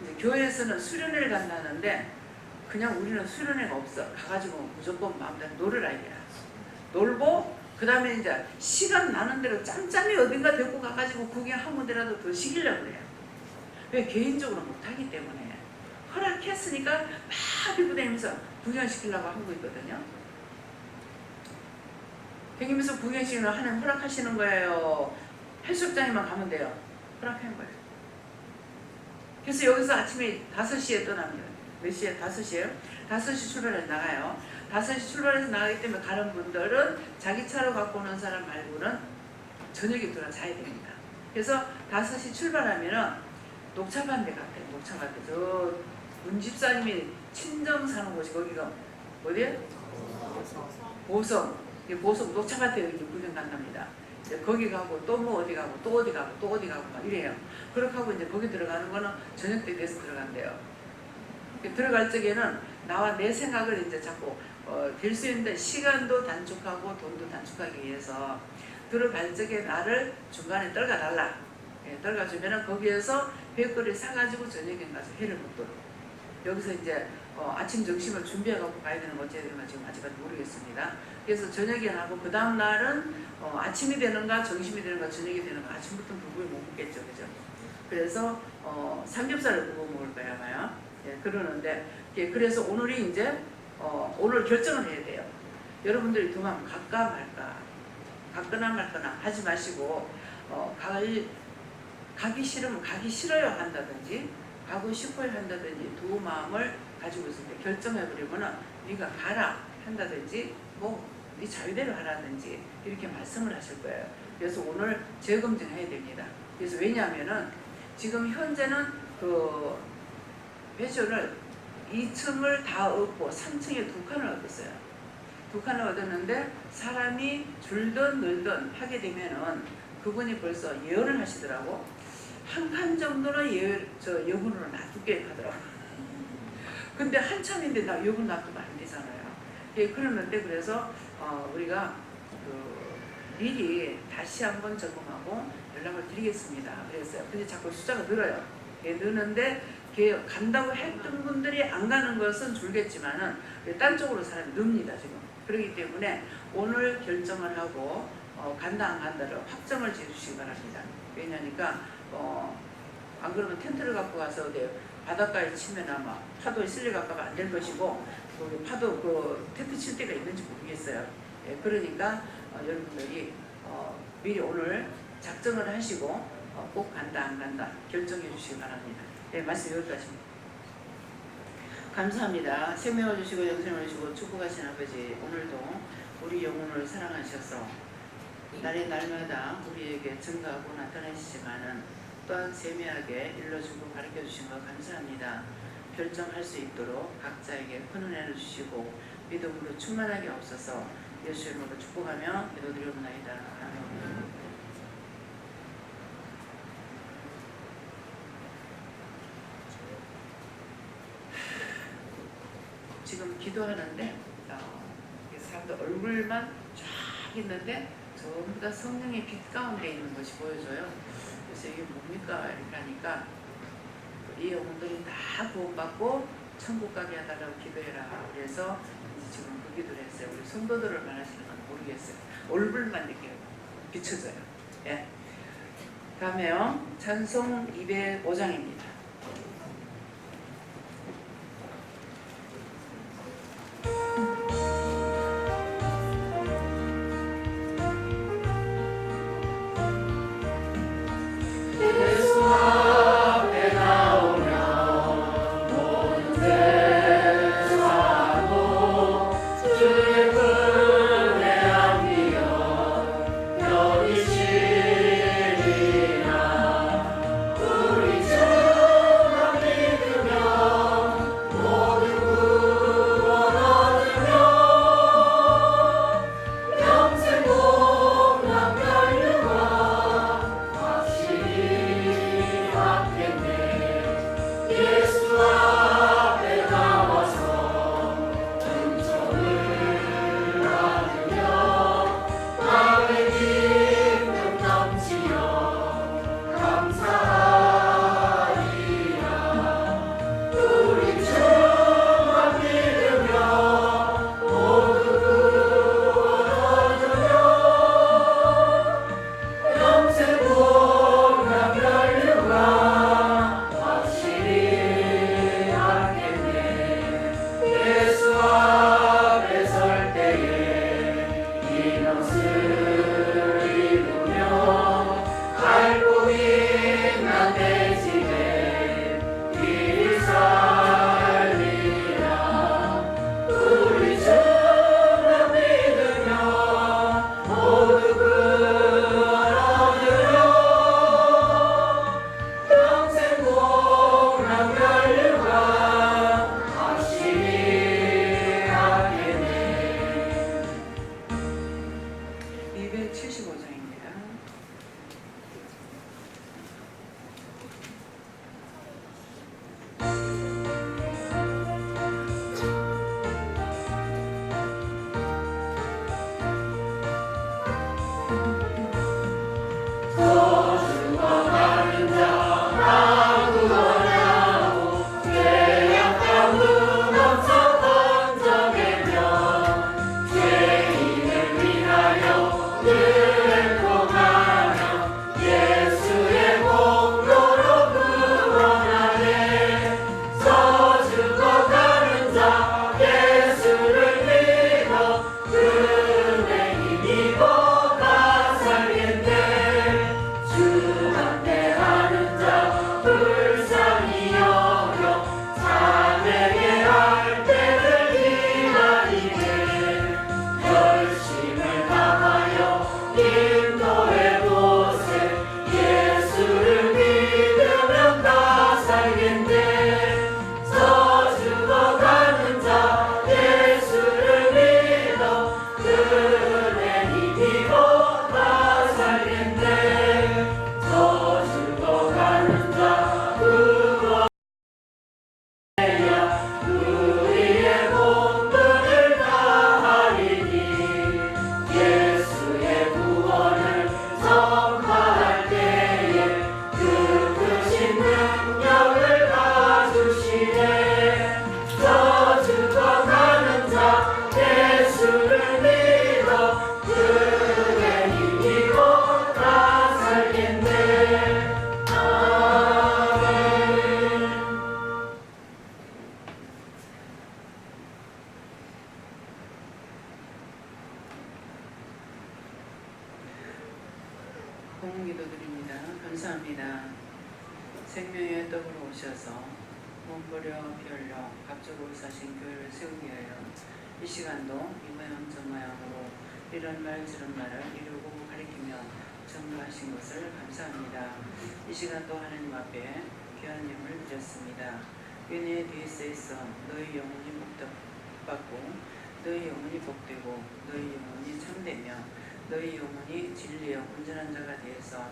이제 교회에서는 수련회를 간다는데 그냥 우리는 수련회가 없어. 가가지고 무조건 마음대로 놀으라 이거야. 놀고 그 다음에 이제 시간 나는 대로 짬짬이 어딘가 데리고 가가지고 구경 한 군데라도 더 시키려고 그래요. 왜? 개인적으로 못하기 때문에. 허락했으니까 막 들고 다니면서 구경시키려고 하고 있거든요. 다니면서 구경시키는 하나님 허락하시는 거예요. 해수욕장에만 가면 돼요. 허락하는 거예요. 그래서 여기서 아침에 5시에 떠납니다. 몇 시에? 5시에요? 5시 출발해서 나가요. 5시 출발해서 나가기 때문에 가는 분들은 자기 차로 갖고 오는 사람 말고는 저녁에 들어 자야 됩니다. 그래서 5시 출발하면은 녹차밭에 갔대요. 녹차밭에. 저 문집사님이 친정 사는 곳이 거기가 어디예요? 보성. 보성 녹차밭에 이렇게 구경 간답니다. 이제 거기 가고 또 뭐 어디 가고 또 어디 가고 또 어디 가고 막 이래요. 그렇게 하고 이제 거기 들어가는 거는 저녁 때 돼서 들어간대요. 들어갈 적에는 나와 내 생각을 이제 자꾸 될 수 있는데 시간도 단축하고 돈도 단축하기 위해서 들어갈 적에 나를 중간에 떨가달라. 예, 떨가주면은 거기에서 배거리 사가지고 저녁에 가서 회를 먹도록. 여기서 이제 아침 점심을 준비해갖고 가야 되는 거 어찌해야 되는가 지금 아직까지 모르겠습니다. 그래서 저녁에 하고 그 다음 날은 아침이 되는가 점심이 되는가 저녁이 되는가 아침부터는 불고기 못 먹겠죠, 그죠? 그래서 삼겹살을 구워 먹을 거야 아마요. 예, 그러는데 그래서 오늘이 이제 오늘 결정을 해야 돼요. 여러분들이 도망 갈까 말까, 갔거나 말거나 하지 마시고 가기 싫으면 가기 싫어요 한다든지 가고 싶어요 한다든지 두 마음을 가지고 있을 때 결정해버리면은 네가 가라 한다든지 뭐 네 자유대로 하라든지 이렇게 말씀을 하실 거예요. 그래서 오늘 재검증해야 됩니다. 그래서 왜냐하면은 지금 현재는 그 배전을 2층을 다 얻고 3층에 2칸을 얻었어요. 2칸을 얻었는데 사람이 줄든 늘든 하게 되면은 그분이 벌써 예언을 하시더라고. 한 칸 정도는 여분으로 놔둘게 하더라고. 근데 한참인데 여분 놔두면 안 되잖아요. 예, 그러는데 그래서 우리가 미리 다시 한번 점검하고 연락을 드리겠습니다. 그랬어요. 근데 자꾸 숫자가 늘어요. 예, 느는데 간다고 했던 분들이 안 가는 것은 줄겠지만은 딴 쪽으로 사람이 늡니다 지금. 그렇기 때문에 오늘 결정을 하고 간다 안 간다를 확정을 지어주시기 바랍니다. 왜냐니까 안 그러면 텐트를 갖고 가서 바닷가에 치면 아마 파도에 쓸려갈까봐 안 될 것이고 파도 텐트 칠 때가 있는지 모르겠어요. 예, 그러니까 여러분들이 미리 오늘 작정을 하시고 꼭 간다 안 간다 결정해 주시기 바랍니다. 네, 말씀 여기까지입니다. 감사합니다. 생명을 주시고 영생을 주시고 축복하신 아버지, 오늘도 우리 영혼을 사랑하셔서 날마다 우리에게 증거하고 나타내시지만은 또한 세미하게 일러주고 가르쳐주신 것 감사합니다. 결정할 수 있도록 각자에게 큰 은혜를 주시고 믿음으로 충만하게 없어서 예수 이름으로 축복하며 기도드리옵나이다. 아멘. 지금 기도하는데 사람들 얼굴만 쫙 있는데 전부 다 성령의 빛 가운데 있는 것이 보여져요. 그래서 이게 뭡니까? 이렇게 하니까 이 영혼들이 다 구원받고 천국 가게 하달라고 기도해라. 그래서 이제 지금 그 기도를 했어요. 우리 성도들을 말하시는 건 모르겠어요. 얼굴만 이렇게 비춰져요. 예. 다음에요. 찬송 205장입니다.
우리 주
기도드립니다. 감사합니다. 생명의 떡으로 오셔서 몸버려 피흘려 갑주로 사신 교회를 세우기 위하여 이 시간도 이 모양 저 모양으로 이런 말 저런 말을 이루고 가리키며 전무하신 것을 감사합니다. 이 시간도 하나님 앞에 귀한 예물을 드렸습니다. 은혜에 뒤에서 있어 너희 영혼이 복받고 너희 영혼이 복되고 너희 영혼이 참되며 너희 영혼이 진리의 온전한 자가 되어서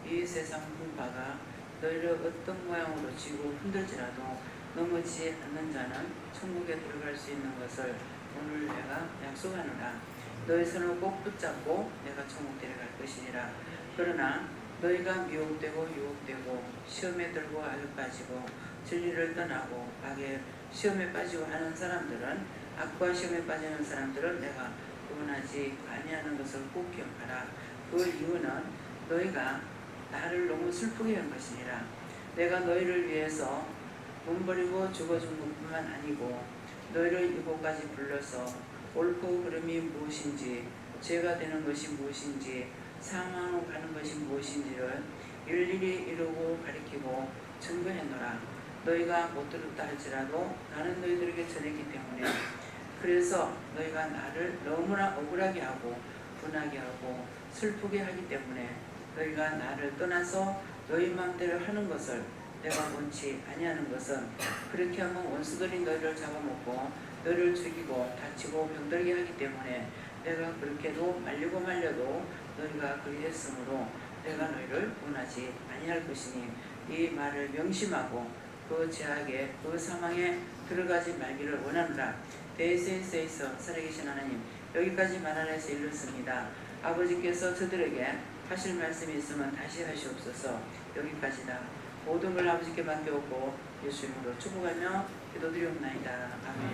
이 세상 풍파가 너희를 어떤 모양으로 쥐고 흔들지라도 넘어지지 않는 자는 천국에 들어갈 수 있는 것을 오늘 내가 약속하노라. 너희 손을 꼭 붙잡고 내가 천국 데려갈 것이니라. 그러나 너희가 미혹되고 유혹되고 시험에 들고 악에 빠지고 진리를 떠나고 악에 시험에 빠지고 하는 사람들은 악과 시험에 빠지는 사람들은 내가 구원하지 아니하는 것을 꼭 기억하라. 그 이유는 너희가 나를 너무 슬프게 한 것이니라. 내가 너희를 위해서 몸버리고 죽어준 것뿐만 아니고 너희를 이곳까지 불러서 옳고 그름이 무엇인지 죄가 되는 것이 무엇인지 사망으로 가는 것이 무엇인지를 일일이 이루고 가리키고 증거했노라. 너희가 못 들었다 할지라도 나는 너희들에게 전했기 때문에 그래서 너희가 나를 너무나 억울하게 하고 분하게 하고 슬프게 하기 때문에 너희가 나를 떠나서 너희 마음대로 하는 것을 내가 원치 아니하는 것은 그렇게 하면 원수들이 너희를 잡아먹고 너희를 죽이고 다치고 병들게 하기 때문에 내가 그렇게도 말리고 말려도 너희가 그리했으므로 내가 너희를 원하지 아니할 것이니 이 말을 명심하고 그 죄악에 그 상황에 들어가지 말기를 원하노라. 대세에서 살아계신 하나님, 여기까지 말하면서 이르렀습니다. 아버지께서 저들에게 하실 말씀이 있으면 다시 하시옵소서. 여기까지다. 모든 걸 아버지께 맡겨오고 예수 이름으로 축복하며 기도드리옵나이다. 아멘.